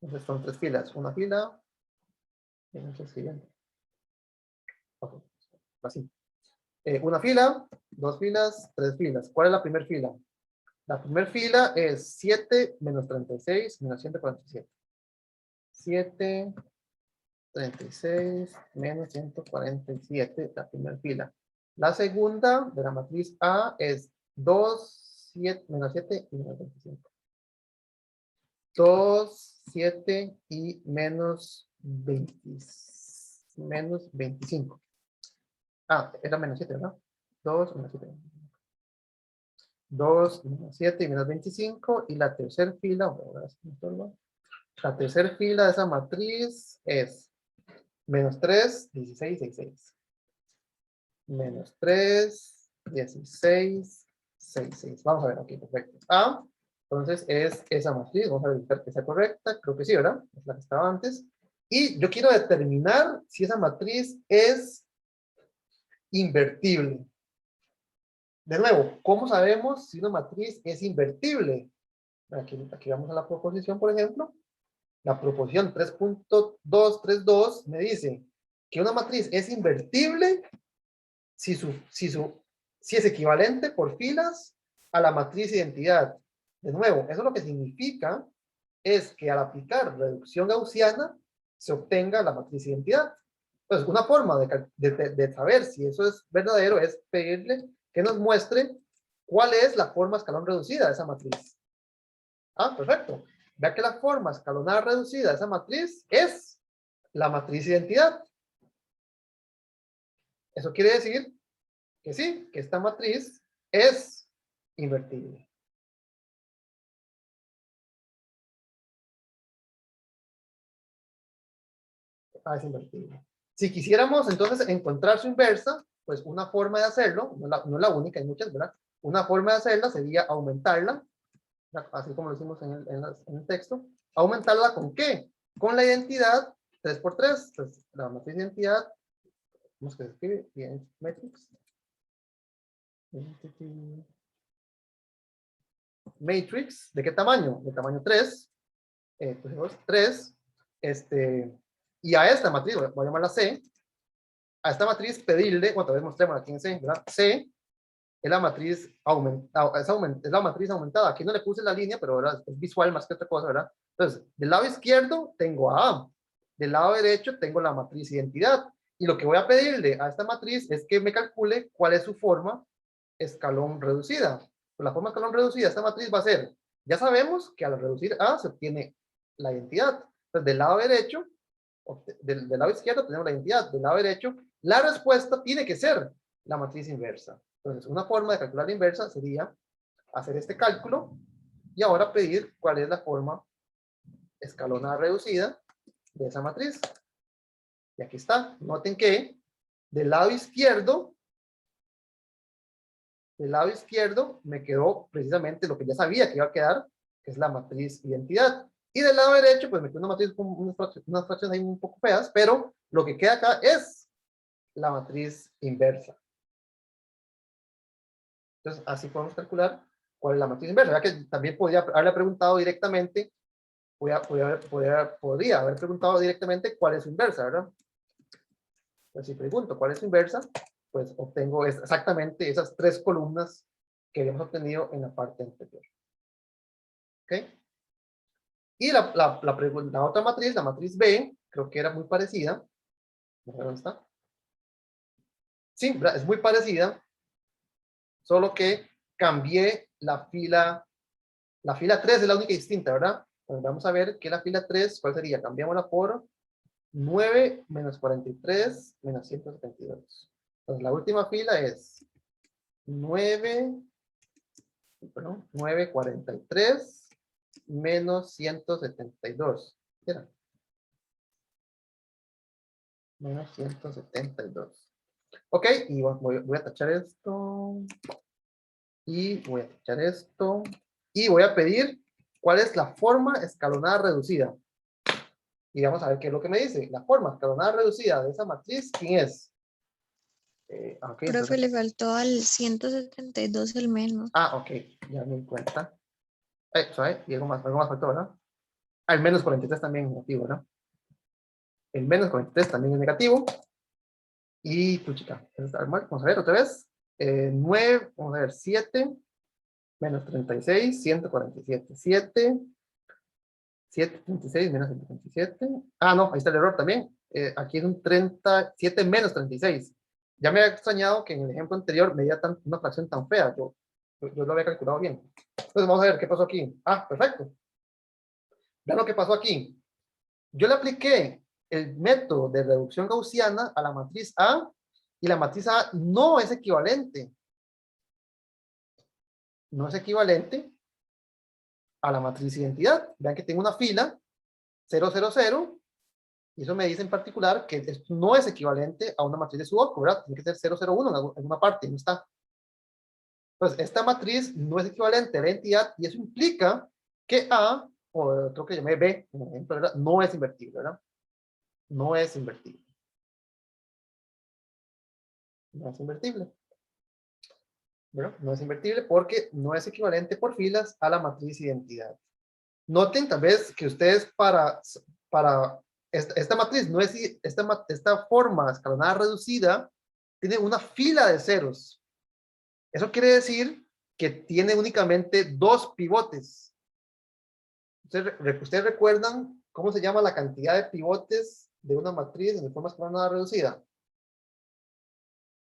Entonces son 3 filas, una fila, y el siguiente. Ok, así. Una fila, 2 filas, 3 filas. ¿Cuál es la primera fila? La primera fila es 7 menos 36 menos 147. 7, 36 menos 147, la primera fila. La segunda de la matriz A es 2, 7, menos 7 y menos 25. 2, 7 y menos 20, menos 25. Ah, era menos 7, ¿verdad? 2 menos 7. 2 menos 7 y menos 25. Y la tercera fila, la tercera fila de esa matriz es menos 3, 16, 66. Menos 3, 16, 66. Vamos a ver aquí, perfecto. A, entonces es esa matriz. Vamos a verificar que sea correcta. Creo que sí, ¿verdad? Es la que estaba antes. Y yo quiero determinar si esa matriz es invertible. De nuevo, ¿cómo sabemos si una matriz es invertible? Aquí vamos a la proposición, por ejemplo. La proposición 3.232 me dice que una matriz es invertible si es equivalente por filas a la matriz identidad. De nuevo, eso lo que significa es que al aplicar reducción gaussiana se obtenga la matriz identidad. Entonces, una forma de saber si eso es verdadero es pedirle que nos muestre cuál es la forma escalón reducida de esa matriz. Ah, perfecto. Vea que la forma escalonada reducida de esa matriz es la matriz identidad. Eso quiere decir que sí, que esta matriz es invertible. Ah, es invertible. Si quisiéramos entonces encontrar su inversa, pues una forma de hacerlo, no es la única, hay muchas, ¿verdad? Una forma de hacerla sería aumentarla, así como lo hicimos en el texto. ¿Aumentarla con qué? Con la identidad 3×3. Entonces, la matriz de identidad, ¿cómo se escribe? Matrix. Matrix, ¿de qué tamaño? De tamaño 3. Pues 3. Y a esta matriz, voy a llamarla C. A esta matriz pedirle, otra vez mostremos aquí en C, ¿verdad? C es la matriz aumentada, es la matriz aumentada. Aquí no le puse la línea, pero ¿verdad? Es visual más que otra cosa, ¿verdad? Entonces, del lado izquierdo tengo a A, del lado derecho tengo la matriz identidad. Y lo que voy a pedirle a esta matriz es que me calcule cuál es su forma escalón reducida. Pues la forma escalón reducida de esta matriz va a ser, ya sabemos que al reducir A se obtiene la identidad. Entonces, del lado derecho, del lado izquierdo tenemos la identidad, del lado derecho, la respuesta tiene que ser la matriz inversa. Entonces, una forma de calcular la inversa sería hacer este cálculo y ahora pedir cuál es la forma escalonada reducida de esa matriz. Y aquí está. Noten que del lado izquierdo me quedó precisamente lo que ya sabía que iba a quedar, que es la matriz identidad. Y del lado derecho, pues me quedó una matriz con unas fracciones ahí un poco feas, pero lo que queda acá es la matriz inversa. Entonces, así podemos calcular cuál es la matriz inversa. ¿Verdad que también podría haberle preguntado directamente, podría haber preguntado directamente cuál es su inversa, ¿verdad? Pues si pregunto cuál es su inversa, pues obtengo exactamente esas 3 columnas que habíamos obtenido en la parte anterior. ¿Ok? Y la otra matriz, la matriz B, creo que era muy parecida. ¿Dónde está? Sí, es muy parecida, solo que cambié la fila 3 es la única distinta, ¿verdad? Pues vamos a ver que la fila 3, ¿cuál sería? Cambiámosla por 9 menos 43 menos 172. Entonces la última fila es 943 menos 172. ¿Era? Menos 172. Ok, y voy a tachar esto. Y voy a tachar esto. Y voy a pedir cuál es la forma escalonada reducida. Y vamos a ver qué es lo que me dice. La forma escalonada reducida de esa matriz, ¿quién es? Ok, Profe, entonces, le faltó al 172 el menos. ok, ya me di cuenta. Suave, y algo más faltó, ¿verdad? El menos 43 también es negativo, ¿verdad? El menos 43 también es negativo. Y, puchica, vamos a ver otra vez. 9, vamos a ver, 7, menos 36, 147. 7, 36, menos 147. No, ahí está el error también. Aquí es un 37 menos 36. Ya me había extrañado que en el ejemplo anterior me dio una fracción tan fea. Yo lo había calculado bien. Entonces vamos a ver qué pasó aquí. Perfecto. Vean lo que pasó aquí. Yo le apliqué el método de reducción gaussiana a la matriz A y la matriz A no es equivalente. No es equivalente a la matriz identidad. Vean que tengo una fila 0, 0, 0. Y eso me dice en particular que esto no es equivalente a una matriz de Sudoku, ¿verdad? Tiene que ser 0, 0, 1 en alguna parte, no está. Entonces, esta matriz no es equivalente a la entidad y eso implica que A, o otro que llamé B, por ejemplo, ¿verdad? No es invertible, ¿verdad? No es invertible. No es invertible. ¿Verdad? No es invertible porque no es equivalente por filas a la matriz identidad. Noten tal vez que ustedes para esta matriz, no es esta forma escalonada reducida, tiene una fila de ceros. Eso quiere decir que tiene únicamente 2 pivotes. ¿Ustedes recuerdan cómo se llama la cantidad de pivotes de una matriz en forma escalonada reducida?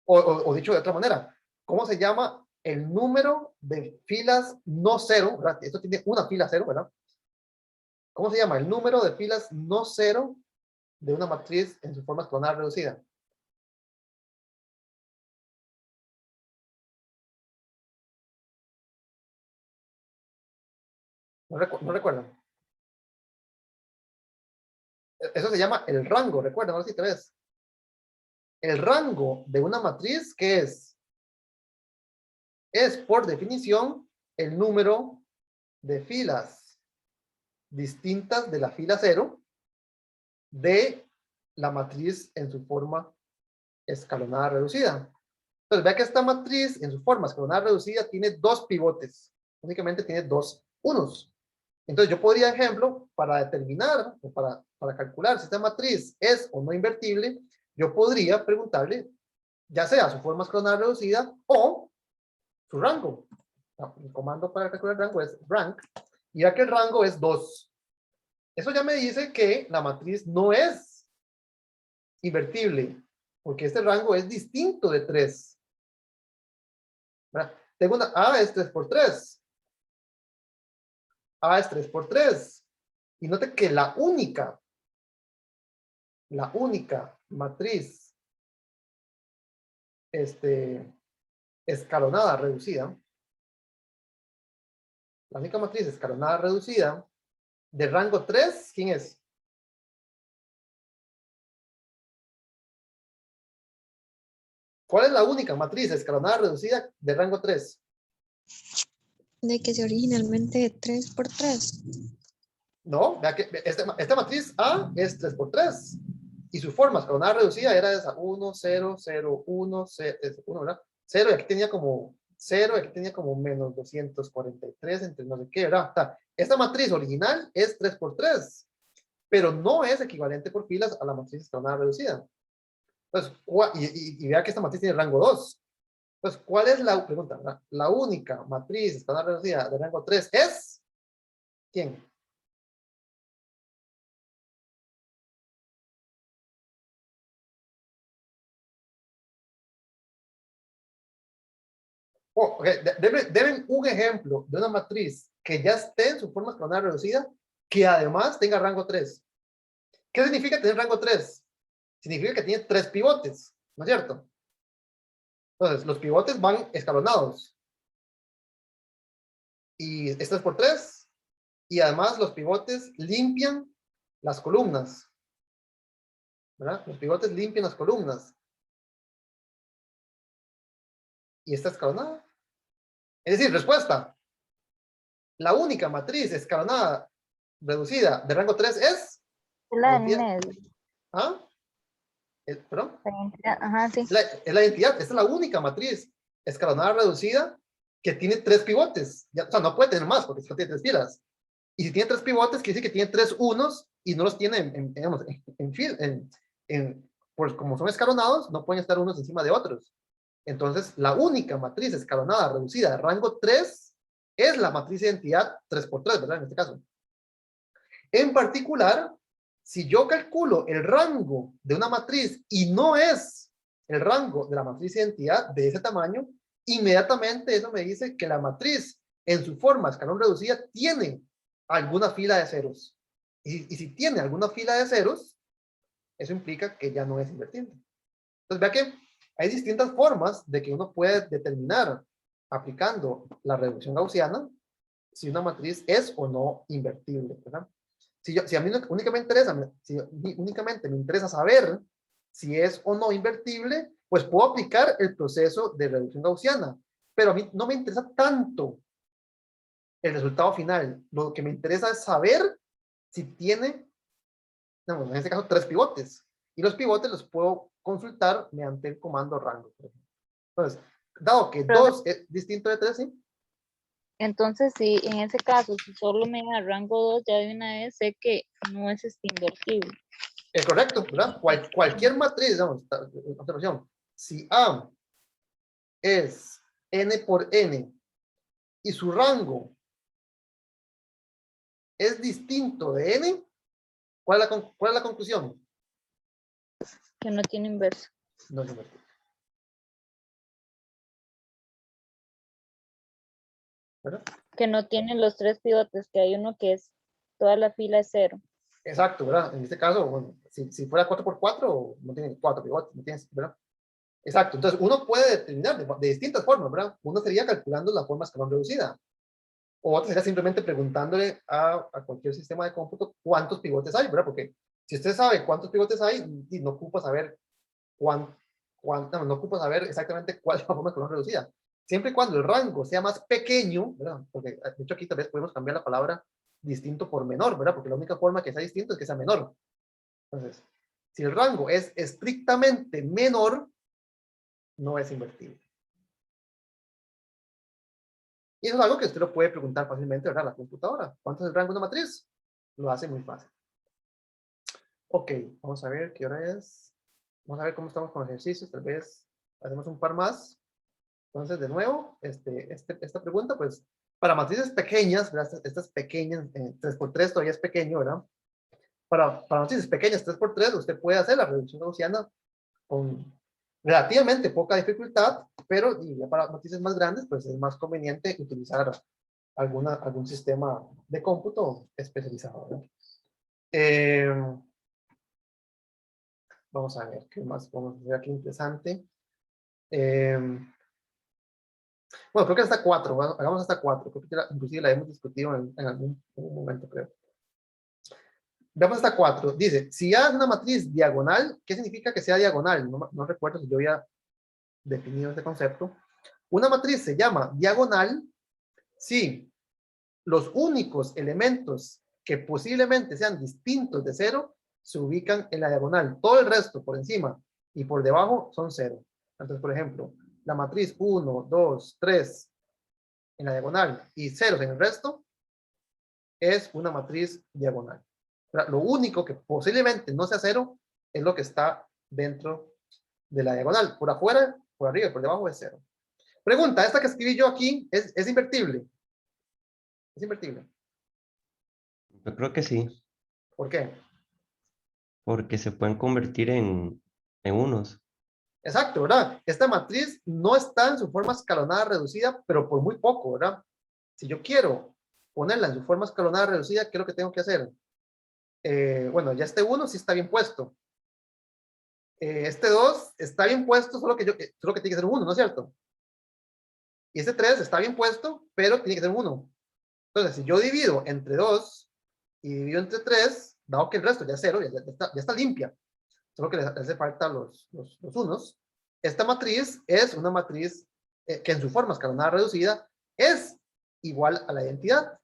O dicho de otra manera, ¿cómo se llama el número de filas no cero? ¿Verdad? Esto tiene una fila cero, ¿verdad? ¿Cómo se llama el número de filas no cero de una matriz en su forma escalonada reducida? No recuerdan. Eso se llama el rango, recuerdan, ahora sí te ves. El rango de una matriz, ¿qué es? Es por definición el número de filas distintas de la fila cero de la matriz en su forma escalonada reducida. Entonces, vea que esta matriz en su forma escalonada reducida tiene 2 pivotes. Únicamente tiene 2 unos. Entonces, yo podría, ejemplo, para determinar, o para calcular si esta matriz es o no invertible, yo podría preguntarle, ya sea su forma escalonada reducida o su rango. El comando para calcular el rango es rank, y ya que el rango es 2. Eso ya me dice que la matriz no es invertible, porque este rango es distinto de 3. ¿Verdad? Tengo una A es 3 por 3. A es 3 por 3. Y note que la única matriz escalonada reducida, la única matriz escalonada reducida de rango 3, ¿quién es? ¿Cuál es la única matriz escalonada reducida de rango 3? De que sea originalmente 3 por 3. No, vea que esta matriz A es 3 por 3. Y su forma escalonada reducida era esa 1, 0, 0, 1, 1, ¿verdad? 0, y aquí tenía como 0, y aquí tenía como menos 243 entre no sé qué, ¿verdad? O sea, esta matriz original es 3 por 3, pero no es equivalente por filas a la matriz escalonada reducida. Entonces, y vea que esta matriz tiene rango 2. Entonces, ¿cuál es la pregunta, ¿verdad? La única matriz escalonada reducida de rango 3 es ¿quién? Deben un ejemplo de una matriz que ya esté en su forma escalonada reducida, que además tenga rango 3. ¿Qué significa tener rango 3? Significa que tiene 3 pivotes, ¿no es cierto? Entonces, los pivotes van escalonados. Y es 3 por 3. Y además los pivotes limpian las columnas. ¿Verdad? Los pivotes limpian las columnas. Y está escalonada. Es decir, respuesta. La única matriz escalonada reducida de rango 3 es... La de en medio. ¿Ah? ¿Perdón? Ajá, sí. Es la identidad, esta es la única matriz escalonada reducida que tiene 3 pivotes. Ya, o sea, no puede tener más porque solo tiene 3 filas. Y si tiene 3 pivotes, quiere decir que tiene 3 unos y no los tiene pues como son escalonados, no pueden estar unos encima de otros. Entonces, la única matriz escalonada reducida de rango 3 es la matriz de identidad 3x3, ¿verdad? En este caso. En particular, si yo calculo el rango de una matriz y no es el rango de la matriz de identidad de ese tamaño, inmediatamente eso me dice que la matriz en su forma escalón reducida tiene alguna fila de ceros. Y si tiene alguna fila de ceros, eso implica que ya no es invertible. Entonces vea que hay distintas formas de que uno puede determinar, aplicando la reducción gaussiana, si una matriz es o no invertible, ¿verdad? Si a mí únicamente me interesa saber si es o no invertible, pues puedo aplicar el proceso de reducción gaussiana. Pero a mí no me interesa tanto el resultado final. Lo que me interesa es saber si tiene, digamos, en este caso, 3 pivotes. Y los pivotes los puedo consultar mediante el comando rango. Entonces, dado que 2 es distinto de 3, ¿sí? Entonces, si en ese caso, si solo me da rango 2, ya de una vez sé que no es invertible. Es correcto, ¿verdad? Cualquier matriz, digamos, observación, si A es n por n y su rango es distinto de n, ¿cuál es la conclusión? Que no tiene inverso. No es invertible. ¿Verdad? Que no tiene los 3 pivotes, que hay uno que es toda la fila es 0. Exacto, ¿verdad? En este caso, bueno, si fuera 4x4, no tiene 4 pivotes, no tiene, ¿verdad? Exacto, entonces uno puede determinar de distintas formas, ¿verdad? Uno sería calculando la forma escalón reducida. O otro sería simplemente preguntándole a cualquier sistema de cómputo cuántos pivotes hay, ¿verdad? Porque si usted sabe cuántos pivotes hay, no ocupa saber no ocupa saber exactamente cuál es la forma escalón reducida. Siempre y cuando el rango sea más pequeño, ¿verdad? Porque de hecho aquí tal vez podemos cambiar la palabra distinto por menor, ¿verdad? Porque la única forma que sea distinto es que sea menor. Entonces, si el rango es estrictamente menor, no es invertible. Y eso es algo que usted lo puede preguntar fácilmente, ¿verdad? A la computadora. ¿Cuánto es el rango de una matriz? Lo hace muy fácil. Ok, vamos a ver qué hora es. Vamos a ver cómo estamos con los ejercicios. Tal vez hacemos un par más. Entonces, de nuevo, esta pregunta, pues, para matrices pequeñas, ¿verdad? Estas pequeñas, 3x3 todavía es pequeño, ¿verdad? Para matrices pequeñas, 3x3, usted puede hacer la reducción gaussiana con relativamente poca dificultad, pero ya para matrices más grandes, pues es más conveniente utilizar algún sistema de cómputo especializado, ¿verdad? Vamos a ver, ¿qué más podemos hacer aquí interesante? Bueno, creo que hasta 4, ¿verdad? Hagamos hasta 4, creo que inclusive la hemos discutido en algún momento, creo. Veamos hasta 4. Dice, si A es una matriz diagonal, ¿qué significa que sea diagonal? No recuerdo si yo había definido este concepto. Una matriz se llama diagonal si los únicos elementos que posiblemente sean distintos de 0 se ubican en la diagonal. Todo el resto por encima y por debajo son 0. Entonces, por ejemplo, la matriz 1, 2, 3 en la diagonal y ceros en el resto es una matriz diagonal. Lo único que posiblemente no sea 0 es lo que está dentro de la diagonal. Por afuera, por arriba y por debajo es 0. Pregunta, esta que escribí yo aquí, ¿es invertible? ¿Es invertible? Yo creo que sí, ¿Por qué? porque se pueden convertir en unos. Exacto, ¿verdad? Esta matriz no está en su forma escalonada reducida, pero por muy poco, ¿verdad? Si yo quiero ponerla en su forma escalonada reducida, ¿qué es lo que tengo que hacer? Bueno, ya este 1 sí está bien puesto. Este 2 está bien puesto, solo que tiene que ser un 1, ¿no es cierto? Y este 3 está bien puesto, pero tiene que ser un 1. Entonces, si yo divido entre 2 y divido entre 3, dado que el resto ya es 0, ya está limpia. Solo que le hace falta los unos. Esta matriz es una matriz que en su forma escalonada reducida es igual a la identidad.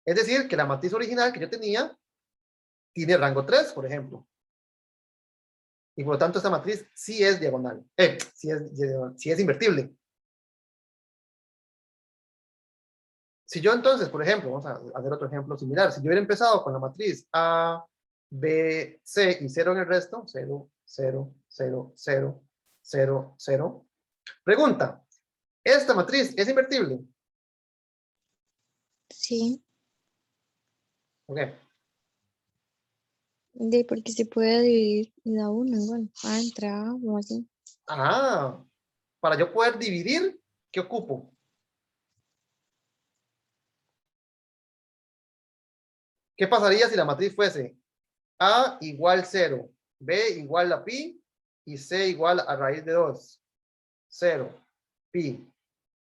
Es decir, que la matriz original que yo tenía tiene rango 3, por ejemplo. Y por lo tanto esta matriz sí es diagonal. Sí es invertible. Si yo entonces, por ejemplo, vamos a hacer otro ejemplo similar. Si yo hubiera empezado con la matriz A, B, C y 0 en el resto, 0, 0, 0, 0, 0, 0. Pregunta, ¿esta matriz es invertible? Sí, Ok. porque se puede dividir y da uno igual. A entre A o así. Ah, para yo poder dividir, ¿qué ocupo? ¿Qué pasaría si la matriz fuese A igual 0, B igual a pi y C igual a raíz de 2? 0, pi,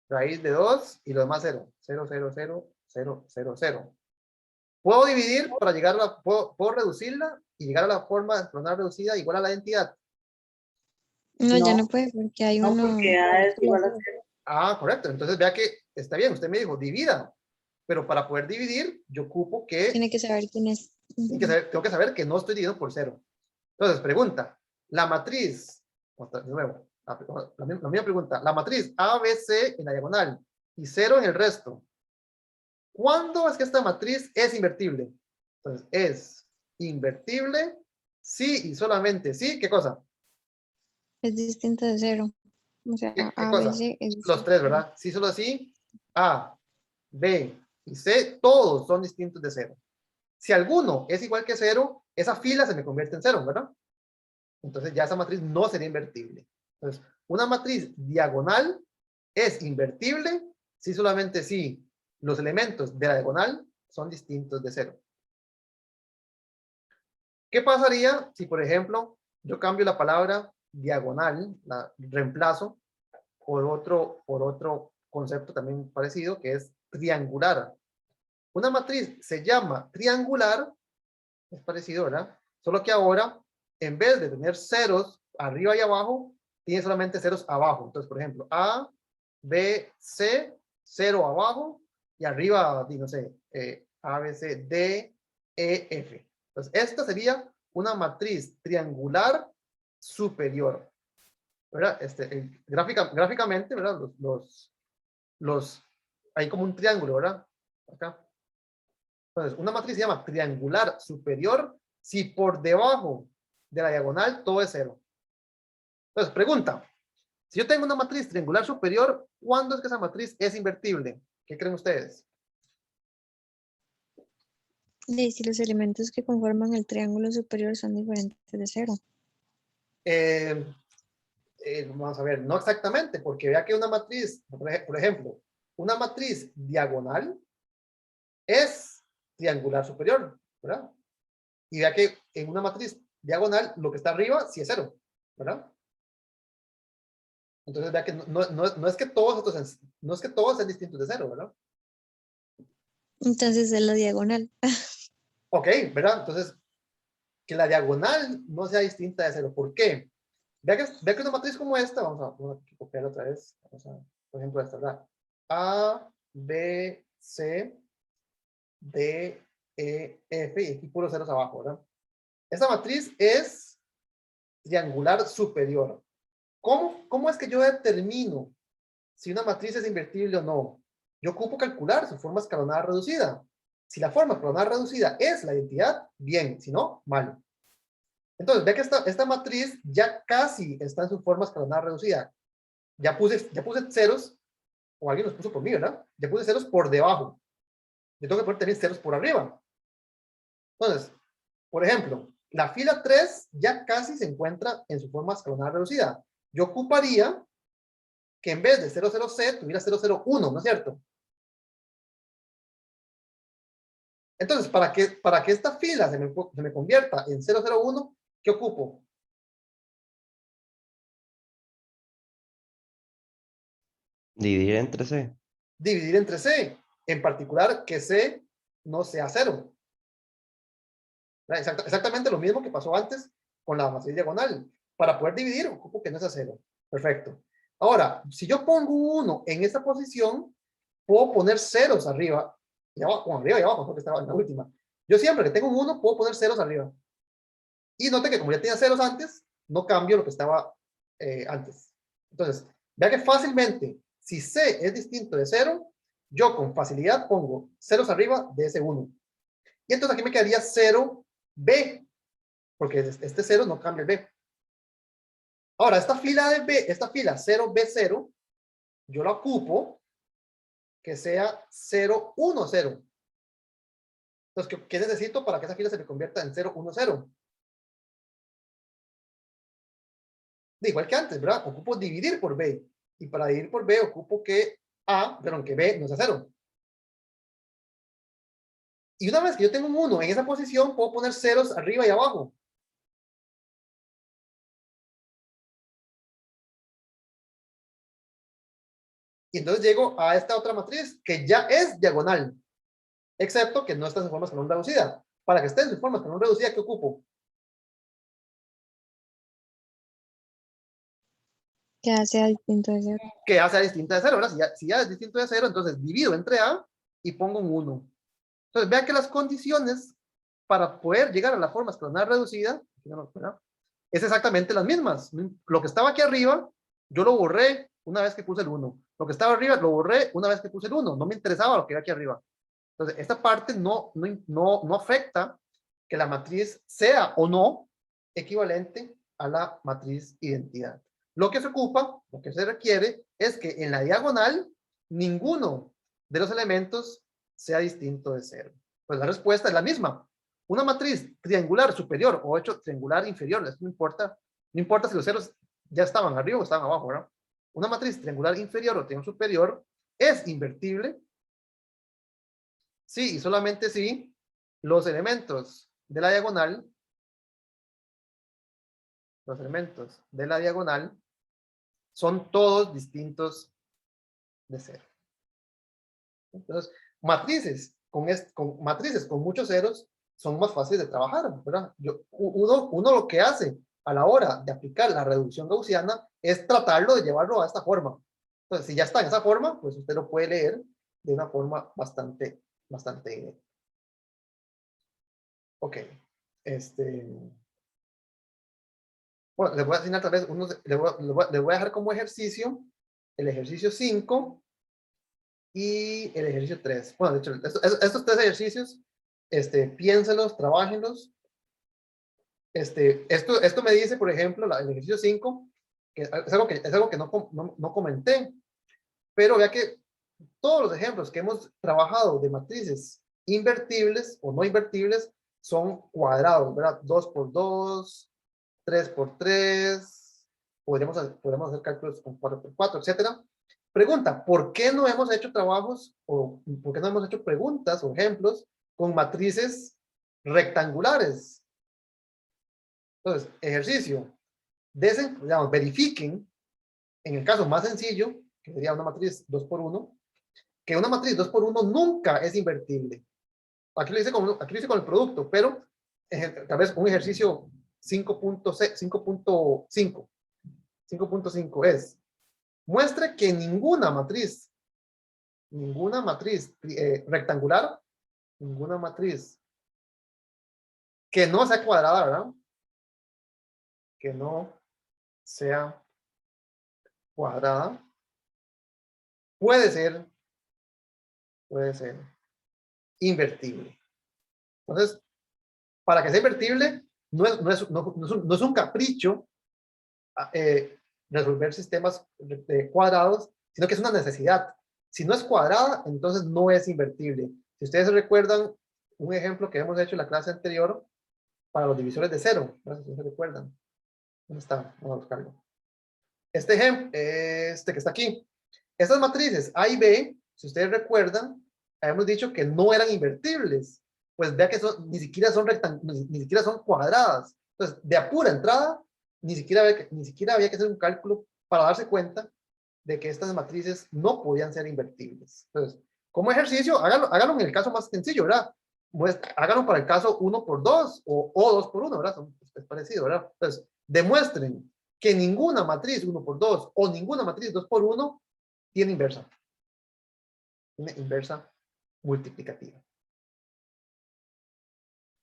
raíz de 2 y lo demás 0. 0, 0, 0, 0, 0, 0. Puedo dividir para llegar a la, puedo reducirla y llegar a la forma exponencial reducida igual a la identidad. No, ya No. no puede porque hay No, uno. porque A es igual a 0. Ah, correcto. Entonces vea que está bien. Usted me dijo divida. Pero para poder dividir, yo ocupo que, Tiene que saber quién es. tengo que saber que no estoy dividiendo por 0. Entonces, pregunta. La matriz, de nuevo, la misma pregunta. La matriz A, B, C en la diagonal y 0 en el resto. ¿Cuándo es que esta matriz es invertible? Entonces, es invertible sí y solamente sí. ¿Qué cosa? Es distinto de 0. O sea, ¿Qué A, cosa? B, C es Los distinto. tres, ¿verdad? Sí, solo así. A, B y C, todos son distintos de 0. Si alguno es igual que 0, esa fila se me convierte en 0, ¿verdad? Entonces ya esa matriz no sería invertible. Entonces, una matriz diagonal es invertible si solamente si los elementos de la diagonal son distintos de 0. ¿Qué pasaría si, por ejemplo, yo cambio la palabra diagonal, la reemplazo por otro concepto también parecido, que es triangular? Una matriz se llama triangular, es parecido, ¿verdad? Solo que ahora, en vez de tener ceros arriba y abajo, tiene solamente ceros abajo. Entonces, por ejemplo, A, B, C, 0 abajo, y arriba, no sé, A, B, C, D, E, F. Entonces, esta sería una matriz triangular superior, ¿verdad? Gráficamente, ¿verdad? Hay como un triángulo, ¿verdad? Acá. Entonces, una matriz se llama triangular superior si por debajo de la diagonal todo es 0. Entonces, pregunta. Si yo tengo una matriz triangular superior, ¿cuándo es que esa matriz es invertible? ¿Qué creen ustedes? Y si los elementos que conforman el triángulo superior son diferentes de 0. Vamos a ver, no exactamente, porque vea que una matriz, por ejemplo, una matriz diagonal es triangular superior, ¿verdad? Y vea que en una matriz diagonal lo que está arriba sí es 0, ¿verdad? Entonces vea que no es que todos sean distintos de 0, ¿verdad? Entonces es la diagonal. Ok, ¿verdad? Entonces, que la diagonal no sea distinta de 0. ¿Por qué? Vea que una matriz como esta, vamos a copiarla otra vez. Por ejemplo, esta, ¿verdad? A, B, C, D, E, F, y aquí puros ceros abajo, ¿verdad? Esta matriz es triangular superior. ¿Cómo es que yo determino si una matriz es invertible o no? Yo ocupo calcular su forma escalonada reducida. Si la forma escalonada reducida es la identidad, bien. Si no, mal. Entonces, ve que esta matriz ya casi está en su forma escalonada reducida. Ya puse ceros, o alguien los puso por mí, ¿verdad? Ya puse ceros por debajo. Yo tengo que poner también ceros por arriba. Entonces, por ejemplo, la fila 3 ya casi se encuentra en su forma escalonada reducida. Yo ocuparía que en vez de 00C tuviera 001, ¿no es cierto? Entonces, para que esta fila se me convierta en 001, ¿qué ocupo? Dividir entre C. Dividir entre C. En particular, que C no sea 0. Exactamente lo mismo que pasó antes con la matriz diagonal. Para poder dividir, ocupo que no sea 0. Perfecto. Ahora, si yo pongo un 1 en esta posición, puedo poner ceros arriba y abajo, arriba y abajo, porque estaba en la última. Yo siempre que tengo un 1, puedo poner ceros arriba. Y note que como ya tenía ceros antes, no cambio lo que estaba antes. Entonces, vea que fácilmente, si C es distinto de 0, yo con facilidad pongo ceros arriba de ese 1. Y entonces aquí me quedaría 0B, porque este 0 no cambia el B. Ahora, esta fila de B, esta fila 0B0, yo la ocupo que sea 010. Entonces, ¿qué necesito para que esa fila se me convierta en 010? Igual que antes, ¿verdad? Ocupo dividir por B. Y para dividir por B, ocupo que que B no sea 0. Y una vez que yo tengo un 1 en esa posición, puedo poner ceros arriba y abajo. Y entonces llego a esta otra matriz que ya es diagonal. Excepto que no está en forma escalón reducida. Para que esté en su forma escalón reducida, ¿qué ocupo? Que sea distinto de 0. Que A sea distinta de 0, ¿verdad? Si ya es distinto de 0, entonces divido entre A y pongo un 1. Entonces, vean que las condiciones para poder llegar a la forma escalonal reducida, es exactamente las mismas. Lo que estaba aquí arriba, yo lo borré una vez que puse el 1. Lo que estaba arriba, lo borré una vez que puse el 1. No me interesaba lo que era aquí arriba. Entonces, esta parte no afecta que la matriz sea o no equivalente a la matriz identidad. Lo que se ocupa, lo que se requiere, es que en la diagonal ninguno de los elementos sea distinto de 0. Pues la respuesta es la misma. Una matriz triangular superior o hecho triangular inferior, esto no importa si los ceros ya estaban arriba o estaban abajo, ¿verdad? Una matriz triangular inferior o triangular superior es invertible sí y solamente si los elementos de la diagonal son todos distintos de 0. Entonces, matrices con muchos ceros son más fáciles de trabajar, ¿verdad? Uno lo que hace a la hora de aplicar la reducción gaussiana es tratarlo de llevarlo a esta forma. Entonces, si ya está en esa forma, pues usted lo puede leer de una forma bastante directa. Ok. Bueno, les voy a asignar tal vez les voy a dejar como ejercicio el ejercicio 5 y el ejercicio 3. Bueno, de hecho, estos 3 ejercicios, piénsenlos, trabajenlos. Esto me dice, por ejemplo, el ejercicio 5, que es algo que no comenté, pero vea que todos los ejemplos que hemos trabajado de matrices invertibles o no invertibles son cuadrados, ¿verdad? 2 por 2, 3 por 3, podemos hacer cálculos con 4 por 4, etcétera. Pregunta, ¿por qué no hemos hecho trabajos o por qué no hemos hecho preguntas o ejemplos con matrices rectangulares? Entonces, ejercicio. Verifiquen, en el caso más sencillo, que sería una matriz 2 por 1, que una matriz 2 por 1 nunca es invertible. Aquí lo hice con el producto, pero tal vez un ejercicio 5.5 es: muestre que ninguna matriz rectangular, ninguna matriz que no sea cuadrada, ¿verdad? Que no sea cuadrada puede ser invertible. Entonces, para que sea invertible, no es un capricho resolver sistemas cuadrados, sino que es una necesidad. Si no es cuadrada, entonces no es invertible. Si ustedes recuerdan un ejemplo que hemos hecho en la clase anterior para los divisores de 0, no sé si se recuerdan. ¿Dónde está? Vamos a buscarlo. Este ejemplo, que está aquí. Estas matrices A y B, si ustedes recuerdan, habíamos dicho que no eran invertibles. Pues vea que ni siquiera son cuadradas. Entonces, de a pura entrada, ni siquiera había que hacer un cálculo para darse cuenta de que estas matrices no podían ser invertibles. Entonces, como ejercicio, háganlo en el caso más sencillo, ¿verdad? Pues, háganlo para el caso 1 por 2 o 2 por 1, ¿verdad? Es parecido, ¿verdad? Entonces, demuestren que ninguna matriz 1 por 2 o ninguna matriz 2 por 1 tiene inversa. Tiene inversa multiplicativa.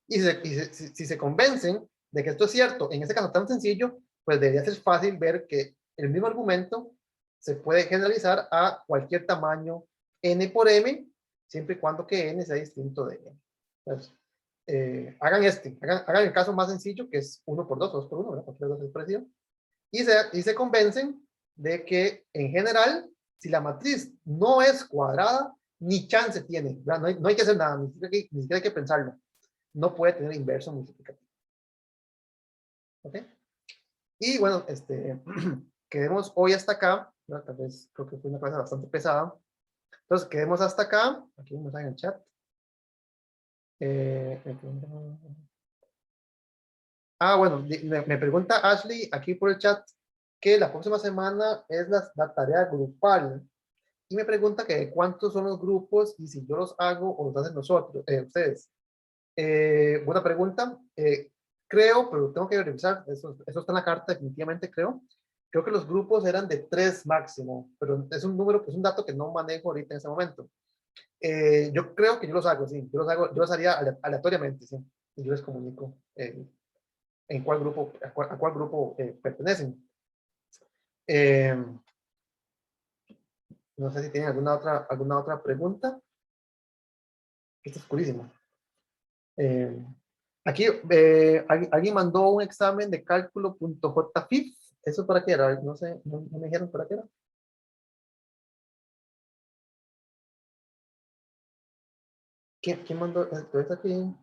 Y si se convencen de que esto es cierto, en este caso tan sencillo, pues debería ser fácil ver que el mismo argumento se puede generalizar a cualquier tamaño n por m, siempre y cuando que n sea distinto de m. Entonces, hagan el caso más sencillo, que es 1 por 2, 2 por 1, ¿verdad? Cualquier dos es parecido. Y se convencen de que, en general, si la matriz no es cuadrada, ni chance tiene, ¿verdad? No hay que hacer nada, ni siquiera hay que pensarlo. No puede tener inverso multiplicativo. ¿Ok? Y bueno, quedemos hoy hasta acá, ¿verdad? Tal vez creo que fue una clase bastante pesada. Entonces, quedemos hasta acá. Aquí vamos en el chat. Bueno, me pregunta Ashley aquí por el chat que la próxima semana es la tarea grupal. Y me pregunta que cuántos son los grupos y si yo los hago o los hacen ustedes. Buena pregunta. Creo, pero tengo que revisar. Eso está en la carta, definitivamente creo. Creo que los grupos eran de 3 máximo, pero es un número, es un dato que no manejo ahorita en ese momento. Yo creo que yo los hago, sí. Yo los haría aleatoriamente, sí. Y yo les comunico en cuál grupo, a cuál grupo pertenecen. No sé si tienen alguna otra pregunta. Esto es oscurísimo. Aquí alguien mandó un examen de cálculo.jfif. ¿Eso para qué era? No sé, no me dijeron para qué era. ¿Quién mandó esto aquí?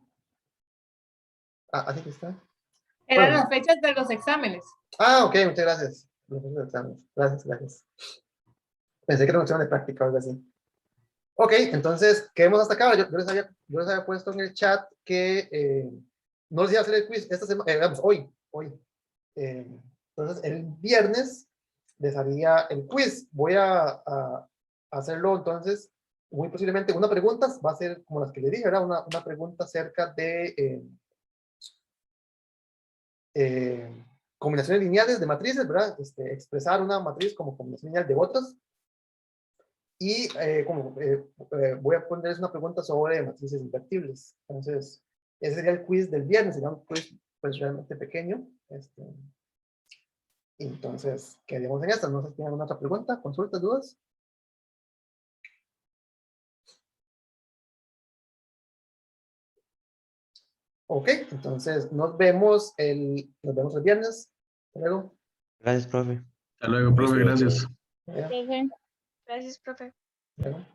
Así que está. Eran Bueno. las fechas de los exámenes. Ok, muchas gracias. Gracias. Pensé que era un examen de práctica o algo así. Ok, entonces, quedemos hasta acá. Yo les había puesto en el chat que no les iba a hacer el quiz esta semana, digamos, hoy. Entonces, el viernes les haría el quiz. Voy a hacerlo, entonces, muy posiblemente una pregunta, va a ser como las que le dije, ¿verdad? Una pregunta acerca de combinaciones lineales de matrices, ¿verdad? Expresar una matriz como combinación lineal de otras. Y voy a ponerles una pregunta sobre matrices invertibles. Entonces, ese sería el quiz del viernes, sería un quiz pues realmente pequeño. Entonces, quedaríamos en esta. No sé si tienen alguna otra pregunta, consultas, dudas. Ok, entonces nos vemos el viernes. Hasta luego. Gracias, profe. Hasta luego, profe, gracias. Profe. Gracias, profe. Hasta luego.